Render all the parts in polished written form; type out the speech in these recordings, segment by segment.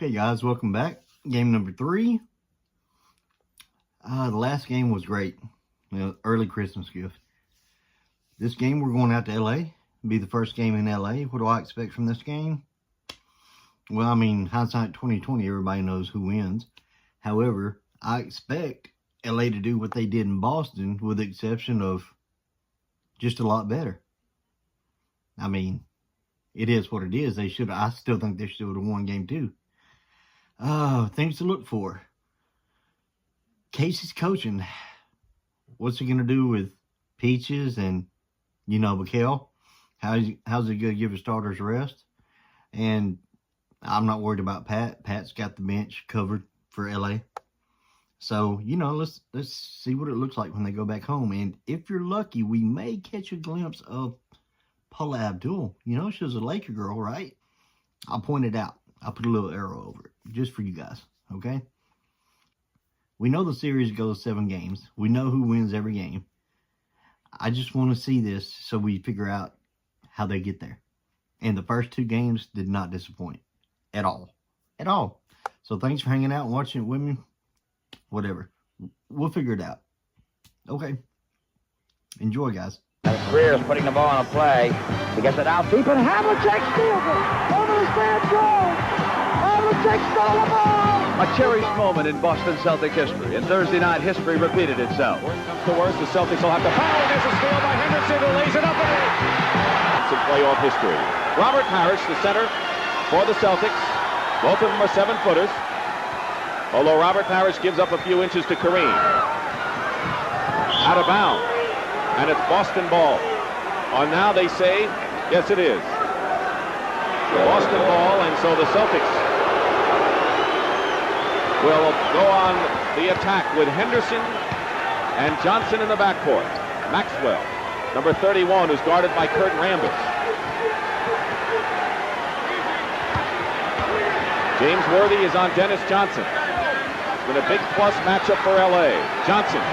Okay, guys, welcome back. Game number 3. The last game was great. Early Christmas gift. This game, we're going out to LA. It'll be the first game in LA. What do I expect from this game? Well, I mean, hindsight 2020, everybody knows who wins. However, I expect LA to do what they did in Boston, with the exception of just a lot better. I mean, it is what it is. I still think they should have won game 2. Things to look for. Casey's coaching. What's he going to do with Peaches and, Mikal? How's he going to give his starters a rest? And I'm not worried about Pat. Pat's got the bench covered for LA. So, let's see what it looks like when they go back home. And if you're lucky, we may catch a glimpse of Paula Abdul. She was a Laker girl, right? I'll point it out. I'll put a little arrow over it just for you guys, okay? We know the series goes 7 games. We know who wins every game. I just want to see this so we figure out how they get there. And the first 2 games did not disappoint at all. At all. So thanks for hanging out and watching it with me. Whatever. We'll figure it out. Okay. Enjoy, guys. Greer's putting the ball on a play. He gets it out deep, and Havlicek steals it. Over the stand goal. Havlicek stole the ball. A cherished moment in Boston Celtic history, and Thursday night history repeated itself. Worst comes to worst, the Celtics will have to foul. There's a steal by Henderson, who lays it up and in. Some playoff history. Robert Parrish, the center for the Celtics. Both of them are 7-footers. Although Robert Parrish gives up a few inches to Kareem. Out of bounds. And it's Boston ball. On now they say, yes it is. Boston ball, and so the Celtics will go on the attack with Henderson and Johnson in the backcourt. Maxwell, number 31, who's guarded by Kurt Rambis. James Worthy is on Dennis Johnson. It's been a big plus matchup for LA. Johnson.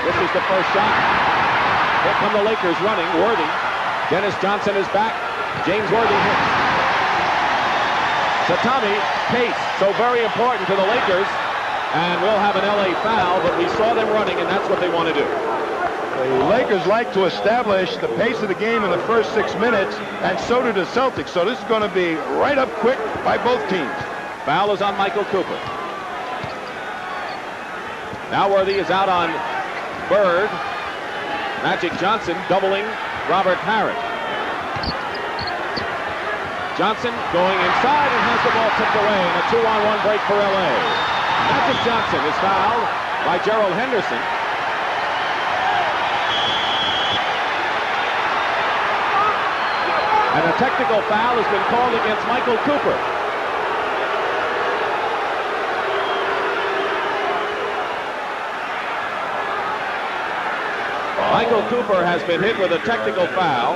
This is the first shot. Here come the Lakers running. Worthy. Dennis Johnson is back. James Worthy hits. So Tommy, pace, so very important to the Lakers. And we'll have an LA foul, but we saw them running, and that's what they want to do. The Lakers like to establish the pace of the game in the first 6 minutes, and so do the Celtics. So this is going to be right up quick by both teams. Foul is on Michael Cooper. Now Worthy is out on Bird. Magic Johnson doubling Robert Parrish. Johnson going inside and has the ball tipped away, and a 2-on-1 break for LA. Magic Johnson is fouled by Gerald Henderson. And a technical foul has been called against Michael Cooper. Michael Cooper has been hit with a technical foul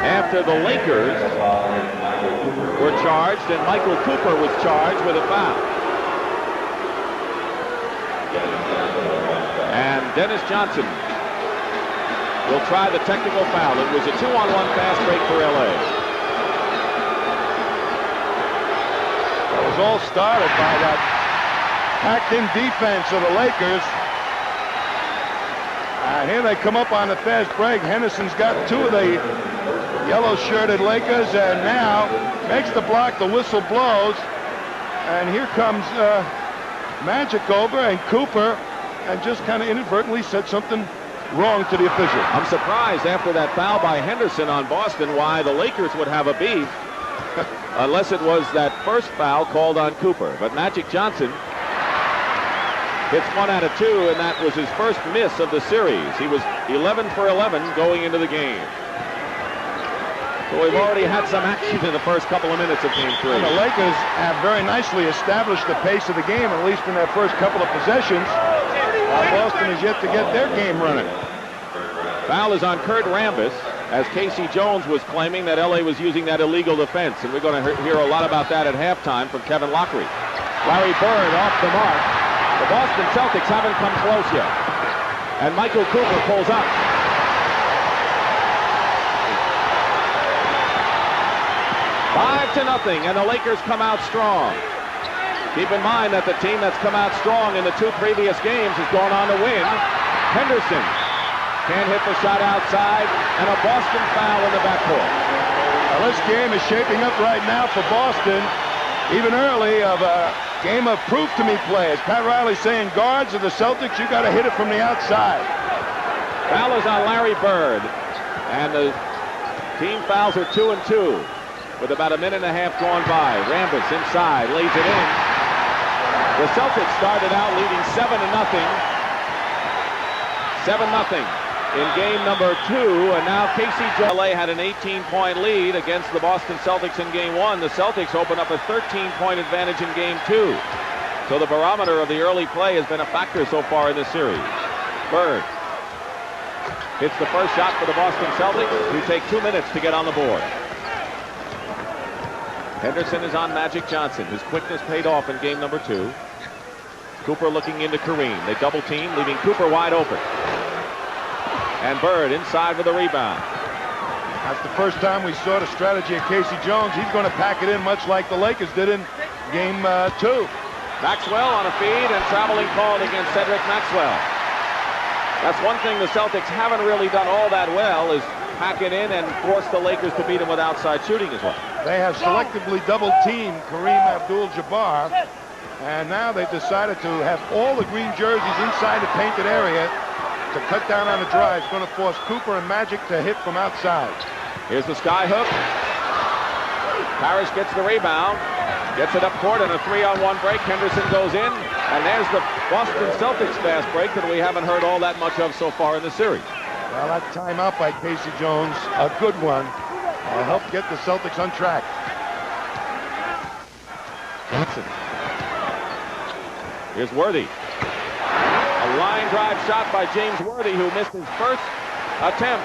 after the Lakers were charged, and Michael Cooper was charged with a foul. And Dennis Johnson will try the technical foul. It was a 2-on-1 fast break for LA. It was all started by that packed-in defense of the Lakers. Here they come up on the fast break. Henderson's got 2 of the yellow-shirted Lakers, and now makes the block. The whistle blows, and here comes Magic over, and Cooper, and just kind of inadvertently said something wrong to the official. I'm surprised after that foul by Henderson on Boston why the Lakers would have a beef, unless it was that first foul called on Cooper. But Magic Johnson hits 1 out of 2, and that was his first miss of the series. He was 11 for 11 going into the game. So we've already had some action in the first couple of minutes of game 3. And the Lakers have very nicely established the pace of the game, at least in their first couple of possessions. Boston is yet to get their game running. Foul is on Kurt Rambis, as Casey Jones was claiming that LA was using that illegal defense. And we're going to hear a lot about that at halftime from Kevin Lockery. Larry Bird off the mark. The Boston Celtics haven't come close yet. And Michael Cooper pulls up. 5-0, and the Lakers come out strong. Keep in mind that the team that's come out strong in the 2 previous games has gone on to win. Henderson can't hit the shot outside, and a Boston foul in the backcourt. Well, this game is shaping up right now for Boston, even early, of a game of prove-to-me play. As Pat Riley's saying, guards of the Celtics, you got to hit it from the outside. Foul is on Larry Bird, and the team fouls are 2 and 2 with about a minute and a half gone by. Rambis inside, lays it in. The Celtics started out leading 7-0. 7-0 in game number 2, and now Casey Jones had an 18-point lead against the Boston Celtics in game 1. The Celtics open up a 13-point advantage in game 2. So the barometer of the early play has been a factor so far in this series. Bird hits the first shot for the Boston Celtics, who take 2 minutes to get on the board. Henderson is on Magic Johnson. His quickness paid off in game number 2. Cooper looking into Kareem. They double team, leaving Cooper wide open. And Bird inside with the rebound. That's the first time we saw the strategy of Casey Jones. He's going to pack it in much like the Lakers did in game 2. Maxwell on a feed, and traveling called against Cedric Maxwell. That's one thing the Celtics haven't really done all that well, is pack it in and force the Lakers to beat them with outside shooting as well. They have selectively double-teamed Kareem Abdul-Jabbar, and now they've decided to have all the green jerseys inside the painted area to cut down on the drive. It's going to force Cooper and Magic to hit from outside. Here's the sky hook. Parrish gets the rebound, gets it up court in a 3-on-1 break. Henderson goes in, and there's the Boston Celtics fast break that we haven't heard all that much of so far in the series. Well, that timeout by Casey Jones, a good one, helped get the Celtics on track. Johnson. Here's Worthy. A line drive shot by James Worthy, who missed his first attempt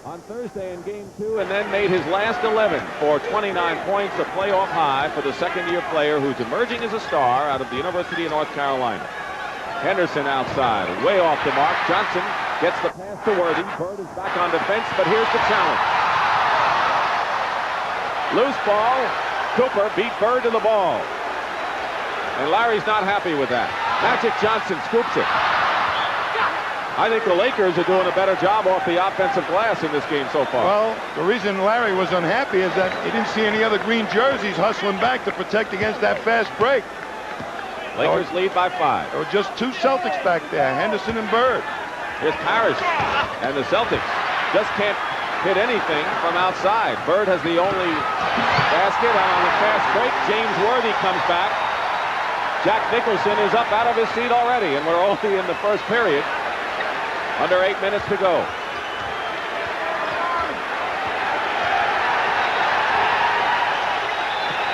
on Thursday in game 2 and then made his last 11 for 29 points, a playoff high for the second-year player who's emerging as a star out of the University of North Carolina. Henderson outside, way off the mark. Johnson gets the pass to Worthy. Bird is back on defense, but here's the challenge. Loose ball. Cooper beat Bird to the ball. And Larry's not happy with that. Magic Johnson scoops it. I think the Lakers are doing a better job off the offensive glass in this game so far. Well, the reason Larry was unhappy is that he didn't see any other green jerseys hustling back to protect against that fast break. Lakers lead by 5. There were just 2 Celtics back there, Henderson and Bird. Here's Parrish, and the Celtics just can't hit anything from outside. Bird has the only basket on the fast break. James Worthy comes back. Jack Nicholson is up out of his seat already, and we're only in the first period. Under 8 minutes to go.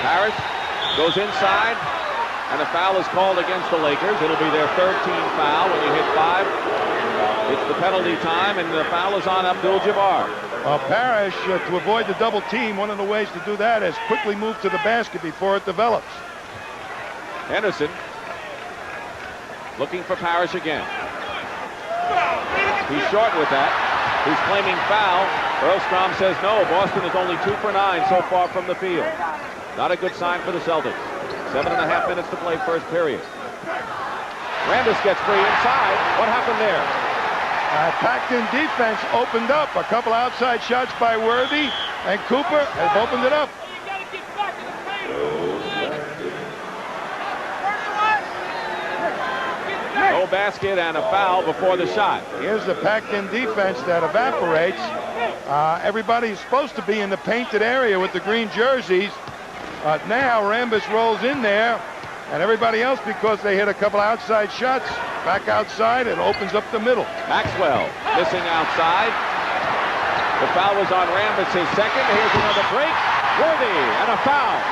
Parrish goes inside, and a foul is called against the Lakers. It'll be their 13th foul. When you hit 5, it's the penalty time, and the foul is on Abdul-Jabbar. Parrish, to avoid the double team, one of the ways to do that is quickly move to the basket before it develops. Henderson looking for Parrish again. He's short with that. He's claiming foul. Earlstrom says no. Boston is only 2 for 9 so far from the field. Not a good sign for the Celtics. 7.5 minutes to play first period. Rambis gets free inside. What happened there? Packed-in defense opened up. A couple outside shots by Worthy, and Cooper has opened it up. No basket and a foul before the shot. Here's the packed-in defense that evaporates. Everybody's supposed to be in the painted area with the green jerseys. Now Rambis rolls in there, and everybody else, because they hit a couple outside shots, back outside, it opens up the middle. Maxwell missing outside. The foul was on Rambis, his second. Here's another break. Worthy, and a foul.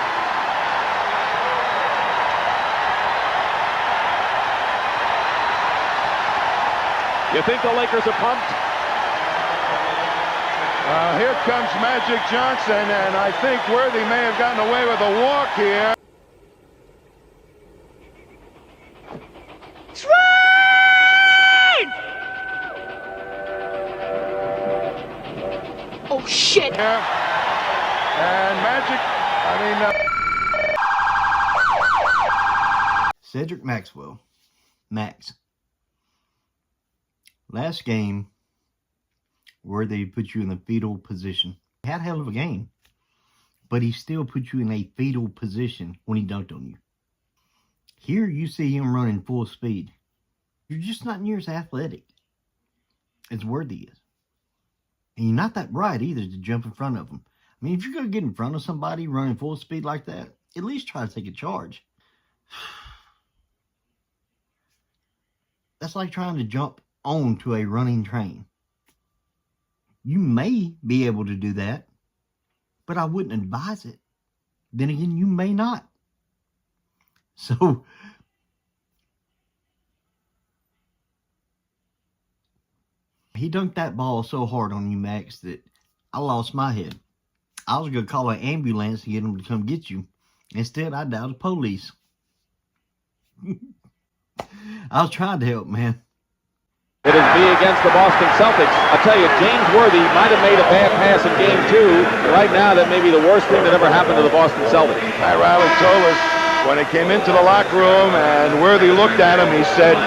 You think the Lakers are pumped? Here comes Magic Johnson, and I think Worthy may have gotten away with a walk here. Oh, shit. And Magic Cedric Maxwell. Max. Last game, where they put you in the fetal position. He had a hell of a game, but he still put you in a fetal position when he dunked on you. Here you see him running full speed. You're just not near as athletic as Worthy is. And you're not that bright either to jump in front of him. I mean, if you're going to get in front of somebody running full speed like that, at least try to take a charge. That's like trying to jump onto a running train. You may be able to do that, but I wouldn't advise it. Then again, you may not. So, he dunked that ball so hard on you, Max, that I lost my head. I was going to call an ambulance to get him to come get you. Instead, I dialed the police. I was trying to help, man. It is B against the Boston Celtics. I tell you, James Worthy might have made a bad pass in Game 2. Right now, that may be the worst thing that ever happened to the Boston Celtics. Pat Riley told us when he came into the locker room and Worthy looked at him, he said,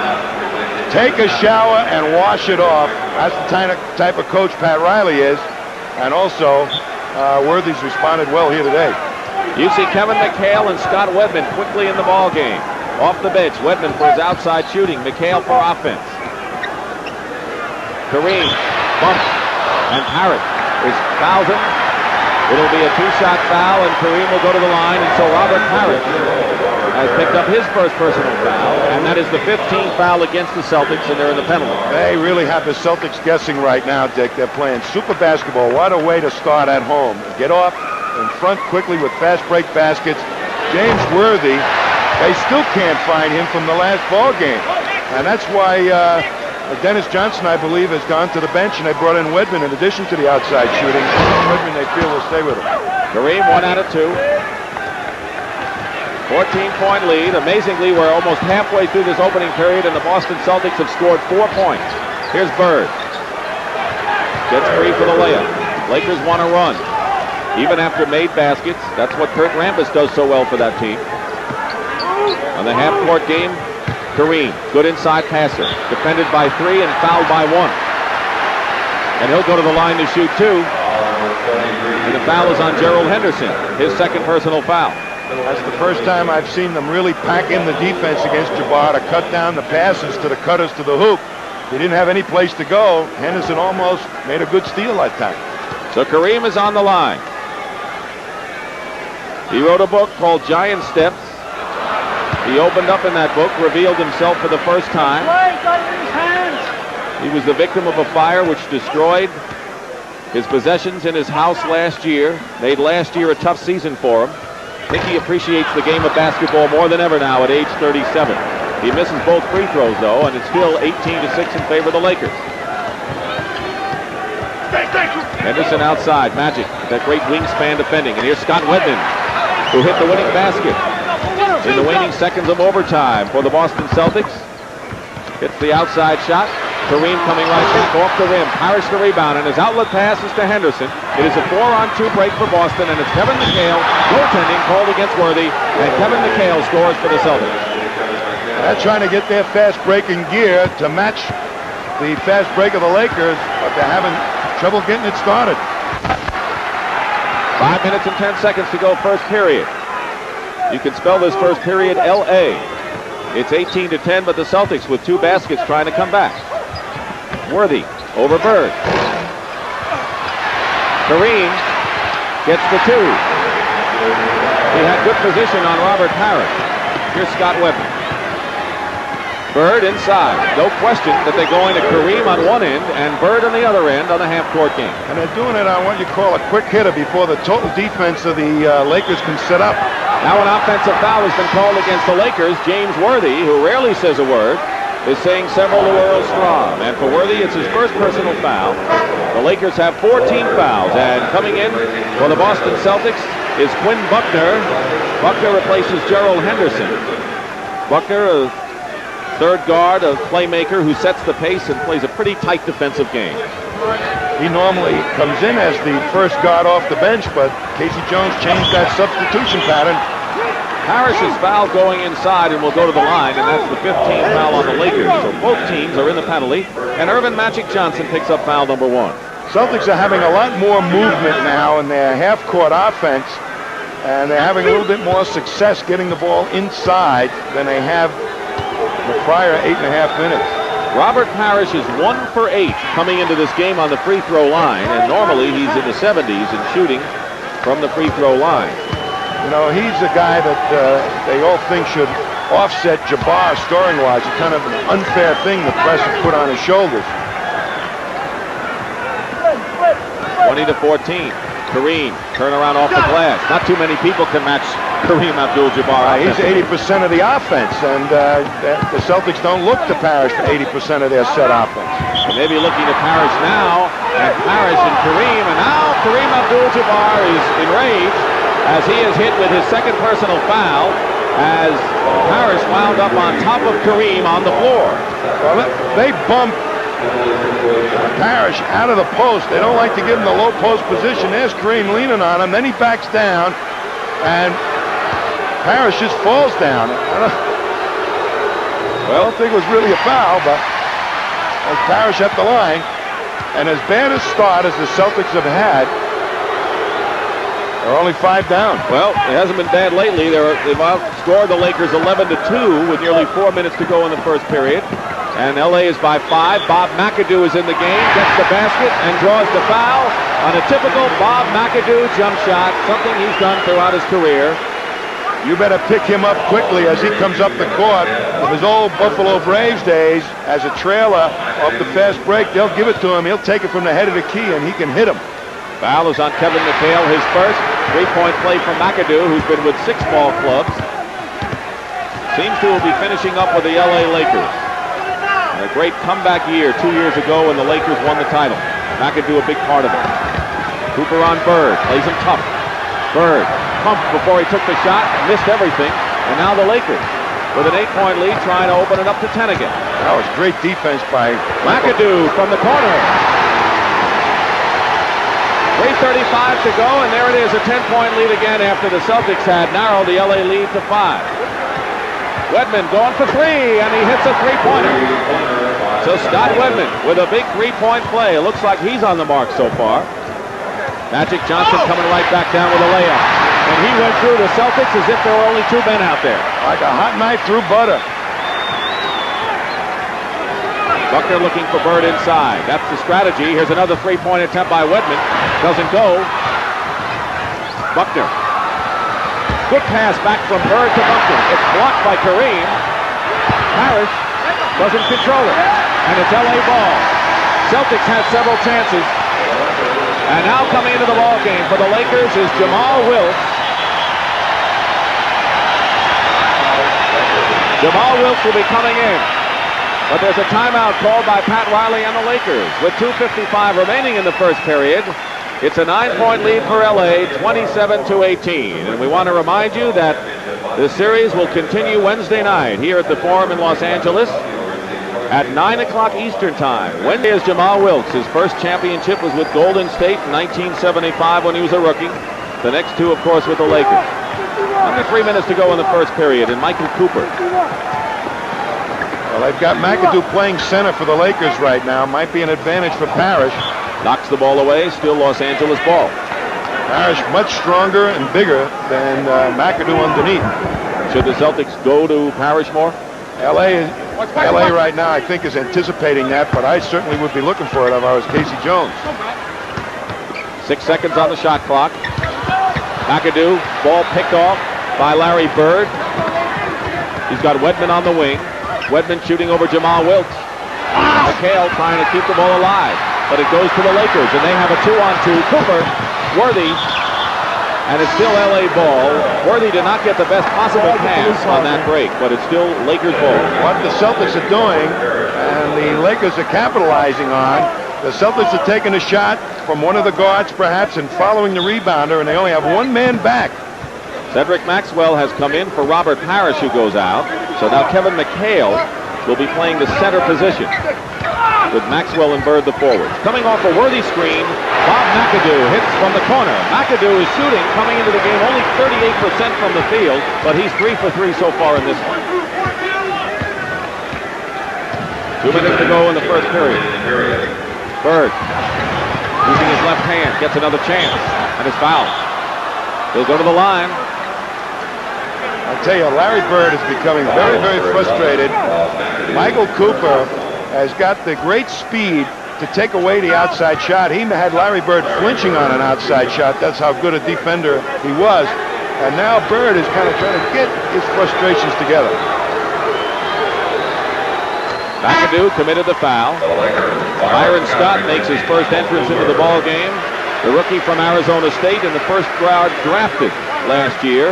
take a shower and wash it off. That's the type of coach Pat Riley is. And also, Worthy's responded well here today. You see Kevin McHale and Scott Wedman quickly in the ball game. Off the bench, Wedman for his outside shooting, McHale for offense. Kareem bumps, and Harris fouls him. It'll be a two-shot foul, and Kareem will go to the line, and so Robert Harris has picked up his first personal foul, and that is the 15th foul against the Celtics, and they're in the penalty. They really have the Celtics guessing right now, Dick. They're playing super basketball. What a way to start at home. Get off in front quickly with fast break baskets. James Worthy, they still can't find him from the last ball game, and that's why Dennis Johnson, I believe, has gone to the bench, and they brought in Wedman in addition to the outside shooting. Wedman, they feel, will stay with him. Kareem, 1 out of 2. 14-point lead. Amazingly, we're almost halfway through this opening period, and the Boston Celtics have scored 4 points. Here's Bird. Gets free for the layup. Lakers want to run. Even after made baskets, that's what Kurt Rambis does so well for that team. On the half-court game, Kareem, good inside passer, defended by 3 and fouled by 1. And he'll go to the line to shoot 2. And the foul is on Gerald Henderson, his second personal foul. That's the first time I've seen them really pack in the defense against Jabbar to cut down the passes to the cutters to the hoop. He didn't have any place to go. Henderson almost made a good steal that time. So Kareem is on the line. He wrote a book called Giant Steps. He opened up in that book, revealed himself for the first time. He was the victim of a fire which destroyed his possessions in his house last year. Made last year a tough season for him. I think he appreciates the game of basketball more than ever now at age 37. He misses both free throws, though, and it's still 18-6 in favor of the Lakers. Henderson outside, Magic, that great wingspan defending. And here's Scott Wedman, who hit the winning basket in the waning seconds of overtime for the Boston Celtics. Hits the outside shot. Kareem coming right back off the rim. Harris the rebound, and his outlet pass is to Henderson. It is a 4-on-2 break for Boston, and it's Kevin McHale goaltending called against Worthy, and Kevin McHale scores for the Celtics. They're trying to get their fast breaking gear to match the fast break of the Lakers, but they're having trouble getting it started. 5 minutes and 10 seconds to go first period. You can spell this first period L-A. It's 18-10, but the Celtics with 2 baskets trying to come back. Worthy over Bird. Kareem gets the 2. He had good position on Robert Harris. Here's Scott Wedman. Bird inside. No question that they're going to Kareem on one end and Bird on the other end on the half-court game. And they're doing it on what you call a quick hitter before the total defense of the Lakers can set up. Now an offensive foul has been called against the Lakers. James Worthy, who rarely says a word, is saying several to Earl Strom. And for Worthy, it's his first personal foul. The Lakers have 14 fouls. And coming in for the Boston Celtics is Quinn Buckner. Buckner replaces Gerald Henderson. Buckner, a third guard, a playmaker who sets the pace and plays a pretty tight defensive game. He normally comes in as the first guard off the bench, but Casey Jones changed that substitution pattern. Parrish is fouled going inside and will go to the line, and that's the 15th foul on the Lakers. So both teams are in the penalty, and Earvin Magic Johnson picks up foul number 1. Celtics are having a lot more movement now in their half-court offense, and they're having a little bit more success getting the ball inside than they have the prior 8.5 minutes. Robert Parrish is 1 for 8 coming into this game on the free throw line, and normally he's in the 70s in shooting from the free throw line. You know, he's a guy that they all think should offset Jabbar scoring-wise. It's kind of an unfair thing the press has put on his shoulders. 20-14. Kareem, turnaround off the glass. Not too many people can match Kareem Abdul-Jabbar. He's 80% of the offense, and the Celtics don't look to Parrish for 80% of their set offense. Maybe looking to Parrish now, and Parrish and Kareem, and now Kareem Abdul-Jabbar is enraged as he is hit with his second personal foul as Parrish wound up on top of Kareem on the floor. Well, they bump Parrish out of the post. They don't like to give him the low post position. There's Kareem leaning on him. Then he backs down, and Parrish just falls down. I don't think it was really a foul, but as Parrish at the line, and as bad a start as the Celtics have had, they're only 5 down. Well, it hasn't been bad lately. They've outscored the Lakers 11-2 with nearly 4 minutes to go in the first period. And LA is by 5. Bob McAdoo is in the game, gets the basket, and draws the foul on a typical Bob McAdoo jump shot, something he's done throughout his career. You better pick him up quickly as he comes up the court. From his old Buffalo Braves days, as a trailer off the fast break, they'll give it to him. He'll take it from the head of the key, and he can hit him. Foul is on Kevin McHale, his first. 3-point play from McAdoo, who's been with 6 ball clubs. Seems to be finishing up with the LA Lakers. And a great comeback year 2 years ago when the Lakers won the title. McAdoo a big part of it. Cooper on Bird, plays him tough. Bird pumped before he took the shot, missed everything. And now the Lakers with an 8-point lead trying to open it up to 10 again. That was great defense by McAdoo from the corner. 3:35 to go, and there it is, a 10-point lead again after the Celtics had narrowed the LA lead to 5. Wedman going for 3, and he hits a 3-pointer. So Scott Wedman with a big 3-point play. It looks like he's on the mark so far. Magic Johnson coming right back down with a layup. And he went through the Celtics as if there were only 2 men out there. like a hot knife through butter. Buckner looking for Bird inside. That's the strategy. Here's another 3-point attempt by Wedman. Doesn't go. Buckner. Good pass back from Bird to Buckner. It's blocked by Kareem. Parrish doesn't control it. And it's LA ball. Celtics had several chances. And now coming into the ball game for the Lakers is Jamal Wilkes. Jamal Wilkes will be coming in. But there's a timeout called by Pat Riley and the Lakers with 2:55 remaining in the first period. It's a 9-point lead for LA, 27-18. And we want to remind you that this series will continue Wednesday night here at the Forum in Los Angeles at 9 o'clock Eastern Time. Wednesday is Jamal Wilkes. His first championship was with Golden State in 1975 when he was a rookie. The next two, of course, with the Lakers. Under 3 minutes to go in the first period, and Michael Cooper. Well, they've got McAdoo playing center for the Lakers right now. Might be an advantage for Parrish. Knocks the ball away, still Los Angeles ball. Parrish much stronger and bigger than McAdoo underneath. Should the Celtics go to Parrish more? LA right now, I think, is anticipating that, but I certainly would be looking for it if I was Casey Jones. 6 seconds on the shot clock. McAdoo, ball picked off by Larry Bird. He's got Wedman on the wing. Wedman shooting over Jamal Wilkes. McHale trying to keep the ball alive, but it goes to the Lakers, and they have a 2-on-2. Cooper, Worthy, and it's still LA ball. Worthy did not get the best possible pass on that break, but it's still Lakers ball. What the Celtics are doing, and the Lakers are capitalizing on, the Celtics are taking a shot from one of the guards, perhaps, and following the rebounder, and they only have one man back. Cedric Maxwell has come in for Robert Parrish, who goes out. So now Kevin McHale will be playing the center position. with Maxwell and Bird the forwards. Coming off a worthy screen, Bob McAdoo hits from the corner. McAdoo is shooting, coming into the game only 38% from the field, but he's 3 for 3 so far in this one. 2 minutes to go in the first period. Bird, using his left hand, gets another chance, and is fouled. He'll go to the line. I'll tell you, Larry Bird is becoming very, very frustrated. Michael Cooper has got the great speed to take away the outside shot. He had Larry Bird flinching on an outside shot. That's how good a defender he was. And now Bird is kind of trying to get his frustrations together. McAdoo committed the foul. Byron Scott makes his first entrance into the ball game. The rookie from Arizona State in the first round drafted last year.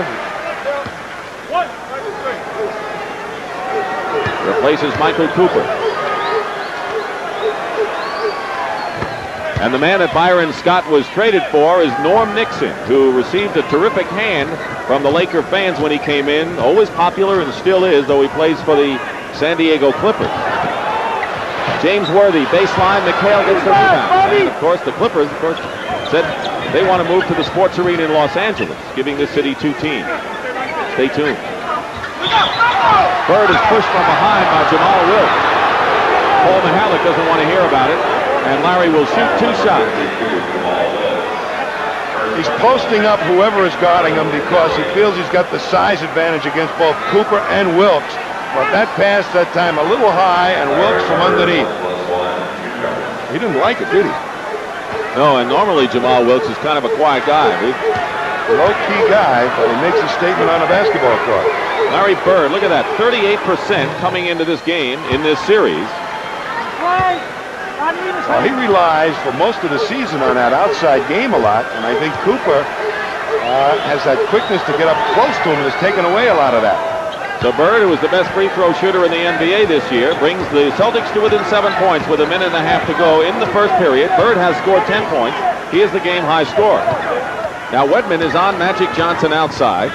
Replaces Michael Cooper. And the man that Byron Scott was traded for is Norm Nixon, who received a terrific hand from the Laker fans when he came in. Always popular and still is, though he plays for the San Diego Clippers. James Worthy, baseline. McHale gets the rebound. And of course, the Clippers, said they want to move to the sports arena in Los Angeles, giving this city 2 teams. Stay tuned. Bird is pushed from behind by Jamal Wilkes. Paul Mihalik doesn't want to hear about it, and Larry will shoot 2 shots. He's posting up whoever is guarding him because he feels he's got the size advantage against both Cooper and Wilkes. But that pass that time a little high, and Wilkes from underneath. He didn't like it, did he? No, and normally Jamal Wilkes is kind of a quiet guy. Low-key guy, but he makes a statement on a basketball court. Larry Bird, look at that, 38% coming into this game in this series. Well, he relies for most of the season on that outside game a lot, and I think Cooper has that quickness to get up close to him and has taken away a lot of that. So Bird, who was the best free throw shooter in the NBA this year, brings the Celtics to within 7 points with 1.5 minutes to go in the first period. Bird has scored 10 points. He is the game high scorer. Now Wedman is on Magic Johnson outside.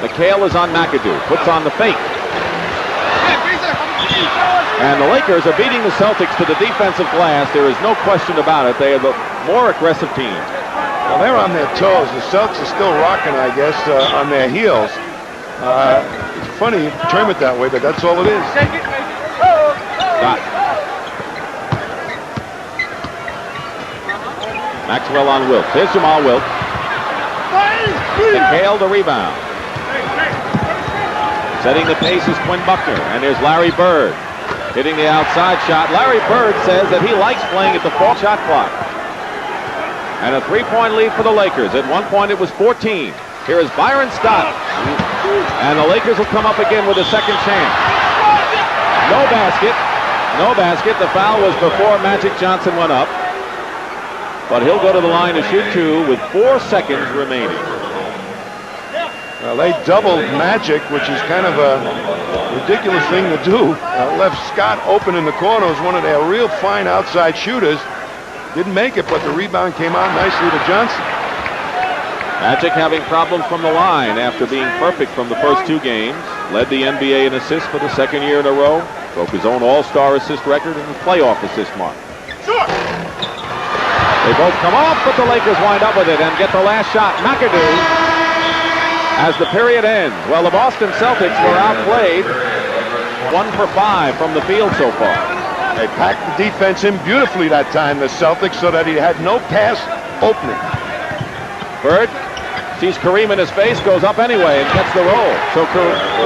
McHale is on McAdoo. Puts on the fake. And the Lakers are beating the Celtics to the defensive glass. There is no question about it. They are the more aggressive team. Well, they're on their toes. The Celtics are still rocking, I guess, on their heels. It's funny you term it that way, but that's all it is. Scott. Maxwell on Wilkes. Here's Jamal Wilkes. McHale the rebound. Setting the pace is Quinn Buckner. And there's Larry Bird hitting the outside shot. Larry Bird says that he likes playing at the 4-shot clock. And a 3-point lead for the Lakers. At one point it was 14. Here is Byron Scott. And the Lakers will come up again with a second chance. No basket. No basket. The foul was before Magic Johnson went up. But he'll go to the line to shoot 2 with 4 seconds remaining. Well, they doubled Magic, which is kind of a ridiculous thing to do. Left Scott open in the corner as one of their real fine outside shooters. Didn't make it, but the rebound came out nicely to Johnson. Magic having problems from the line after being perfect from the first 2 games. Led the NBA in assists for the 2nd year in a row. Broke his own all-star assist record and the playoff assist mark. They both come off, but the Lakers wind up with it and get the last shot. McAdoo as the period ends. Well, the Boston Celtics were outplayed 1 for 5 from the field so far. They packed the defense in beautifully that time, the Celtics, so that he had no pass opening. Bird sees Kareem in his face, goes up anyway and gets the roll. So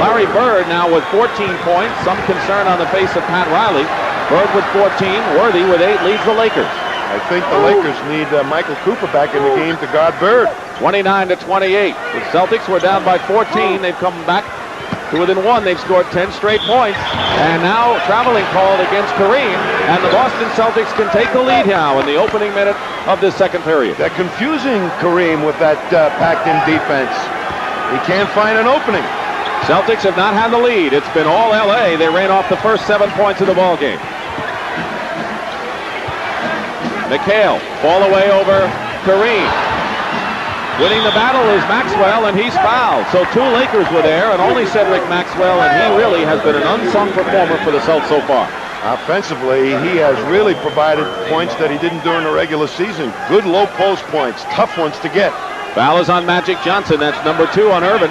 Larry Bird now with 14 points. Some concern on the face of Pat Riley. Bird with 14, Worthy with 8 leads the Lakers. I think the Lakers need Michael Cooper back in the game to guard Bird. 29-28. The Celtics were down by 14. They've come back to within 1. They've scored 10 straight points. And now traveling called against Kareem. And the Boston Celtics can take the lead now in the opening minute of this second period. They're confusing Kareem with that packed-in defense. He can't find an opening. Celtics have not had the lead. It's been all L.A. They ran off the first 7 points of the ball game. McHale, ball away over Kareem. Winning the battle is Maxwell, and he's fouled. So 2 Lakers were there, and only Cedric Maxwell, and he really has been an unsung performer for the Celtics so far. Offensively, he has really provided points that he didn't during the regular season. Good low post points, tough ones to get. Foul is on Magic Johnson. That's number 2 on Irvin.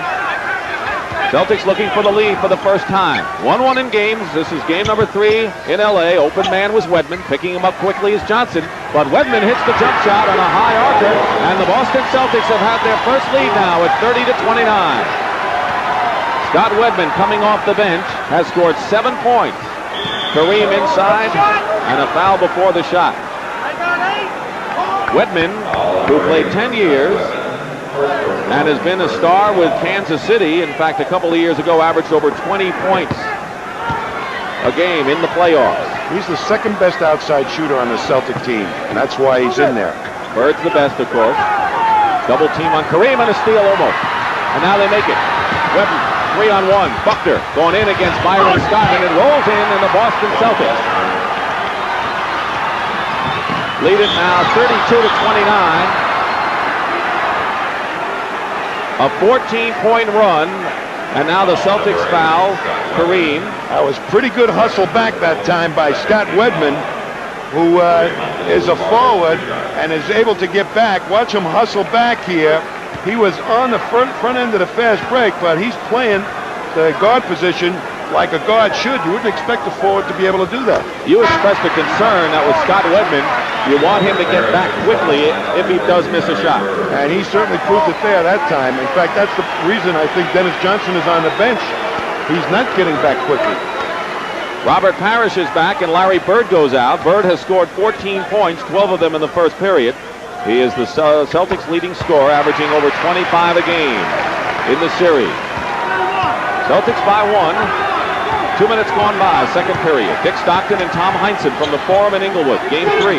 Celtics looking for the lead for the first time. 1-1 in games. This is game number 3 in L.A. Open man was Wedman. Picking him up quickly is Johnson. But Wedman hits the jump shot on a high archer. And the Boston Celtics have had their first lead now at 30-29. Scott Wedman, coming off the bench, has scored 7 points. Kareem inside, and a foul before the shot. Wedman, who played 10 years and has been a star with Kansas City, in fact, a couple of years ago averaged over 20 points a game in the playoffs. He's the second best outside shooter on the Celtic team, and that's why he's in there. Bird's the best, of course. Double team on Kareem and a steal almost. And now they make it. Wedman, 3-on-1. Buckner going in against Byron Scott, and it rolls in the Boston Celtics lead it now 32-29. A 14-point run, and now the Celtics foul Kareem. That was pretty good hustle back that time by Scott Wedman, who is a forward and is able to get back. Watch him hustle back here. He was on the front end of the fast break, but he's playing the guard position like a guard should. You wouldn't expect a forward to be able to do that. You expressed a concern that with Scott Wedman, you want him to get back quickly if he does miss a shot. And he certainly proved it there that time. In fact, that's the reason I think Dennis Johnson is on the bench. He's not getting back quickly. Robert Parrish is back and Larry Bird goes out. Bird has scored 14 points, 12 of them in the first period. He is the Celtics leading scorer, averaging over 25 a game in the series. Celtics by 1. 2 minutes gone by, second period. Dick Stockton and Tom Heinsohn from the Forum in Inglewood, game 3.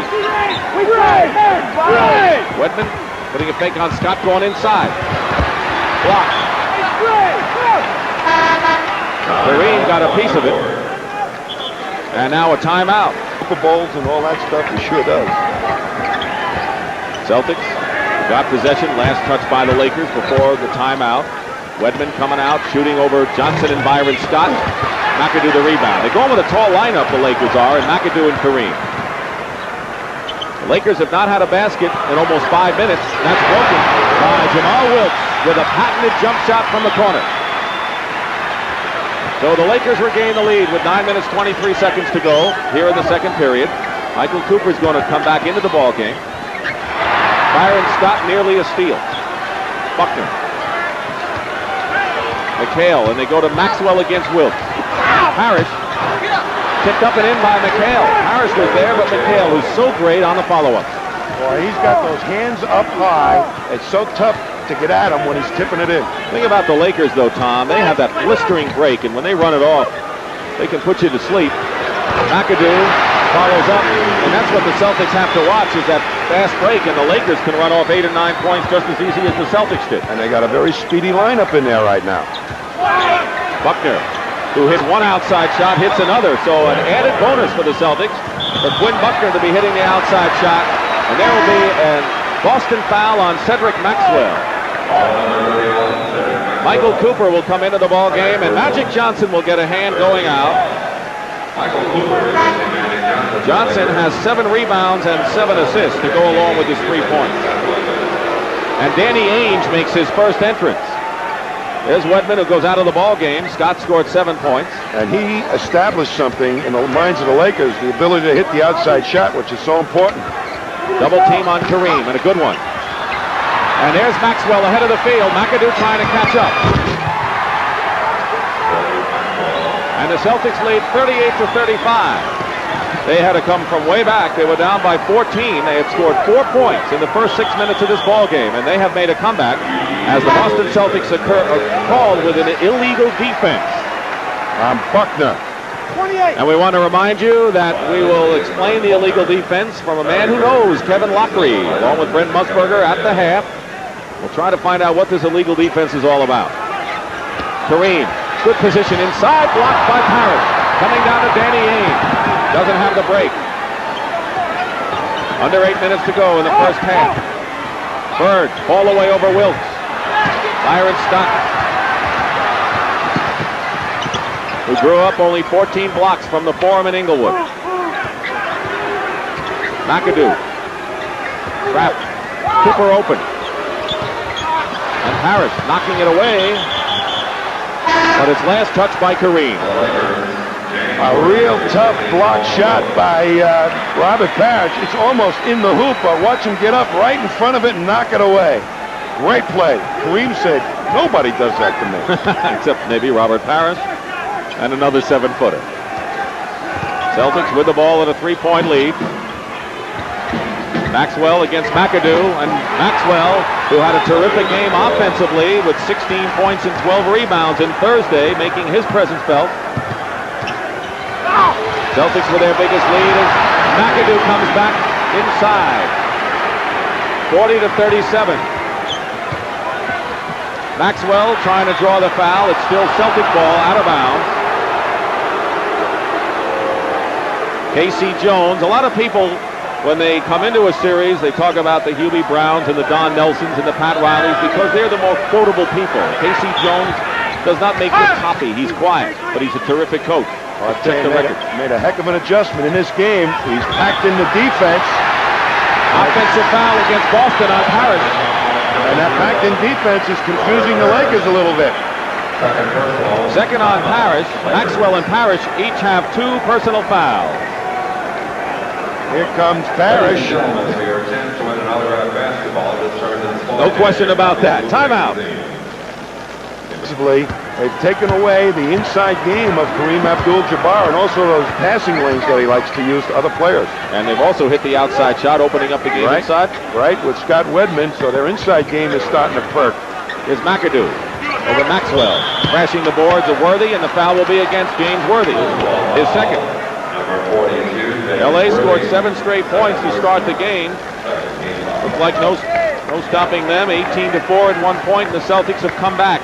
Wedman putting a fake on Scott, going inside. Blocked. Kareem got a piece of it. And now a timeout. Super Bowls and all that stuff, he sure does. Celtics got possession, last touch by the Lakers before the timeout. Wedman coming out, shooting over Johnson and Byron Scott. McAdoo the rebound. They're going with a tall lineup, the Lakers are, and McAdoo and Kareem. The Lakers have not had a basket in almost 5 minutes. That's broken by Jamal Wilkes with a patented jump shot from the corner. So the Lakers regain the lead with 9 minutes, 23 seconds to go here in the second period. Michael Cooper's going to come back into the ball game. Byron Scott nearly a steal. Buckner. McHale, and they go to Maxwell against Wilkes. Parrish tipped up and in by McHale. Parrish was there, but McHale, who's so great on the follow-up. Boy, he's got those hands up high. It's so tough to get at him when he's tipping it in. The thing about the Lakers, though, Tom, they have that blistering break, and when they run it off, they can put you to sleep. McAdoo follows up, and that's what the Celtics have to watch, is that fast break, and the Lakers can run off 8 or 9 points just as easy as the Celtics did. And they got a very speedy lineup in there right now. Buckner, who hit one outside shot, hits another, so an added bonus for the Celtics for Quinn Buckner to be hitting the outside shot, and there will be a Boston foul on Cedric Maxwell. Michael Cooper will come into the ball game, and Magic Johnson will get a hand going out. Johnson has 7 rebounds and 7 assists to go along with his 3 points. And Danny Ainge makes his first entrance. There's Wedman, who goes out of the ball game. Scott scored 7 points. And he established something in the minds of the Lakers, the ability to hit the outside shot, which is so important. Double team on Kareem, and a good one. And there's Maxwell ahead of the field. McAdoo trying to catch up. And the Celtics lead 38-35. They had to come from way back. They were down by 14. They had scored 4 points in the first 6 minutes of this ball game, and they have made a comeback as the Boston Celtics are called with an illegal defense. Buckner. 28. And we want to remind you that we will explain the illegal defense from a man who knows, Kevin Lockery, along with Brent Musburger at the half. We'll try to find out what this illegal defense is all about. Kareem, good position inside, blocked by Parrish. Coming down to Danny Ainge. Doesn't have the break. Under 8 minutes to go in the first half. Bird, all the way over Wilkes. Byron Scott. who grew up only 14 blocks from the Forum in Inglewood. McAdoo. Trap. Cooper open. And Parrish knocking it away. But it's last touched by Kareem. A real tough block shot by Robert Parrish. It's almost in the hoop, but watch him get up right in front of it and knock it away. Great play. Kareem said, nobody does that to me. Except maybe Robert Parrish and another 7-footer. Celtics with the ball at a 3-point lead. Maxwell against McAdoo, and Maxwell, who had a terrific game offensively with 16 points and 12 rebounds in Thursday, making his presence felt. Celtics with their biggest lead as McAdoo comes back inside. 40-37. Maxwell trying to draw the foul. It's still Celtic ball out of bounds. Casey Jones. A lot of people, when they come into a series, they talk about the Hubie Browns and the Don Nelsons and the Pat Rileys because they're the more quotable people. Casey Jones does not make good copy. He's quiet, but he's a terrific coach. Well, I'll tell you, made a heck of an adjustment in this game. He's packed in the defense. Offensive foul against Boston on Parrish. And that packed in defense is confusing the Lakers a little bit. Second on Parrish. Maxwell and Parrish each have 2 personal fouls. Here comes Parrish. No question about that. Timeout. They've taken away the inside game of Kareem Abdul-Jabbar and also those passing lanes that he likes to use to other players. And they've also hit the outside shot, opening up the game inside. Right, with Scott Wedman, so their inside game is starting to perk. Here's McAdoo over Maxwell. Crashing the boards of Worthy, and the foul will be against James Worthy. His second. LA scored 7 straight points to start the game. Looks like no stopping them. 18-4 at 1 point, and the Celtics have come back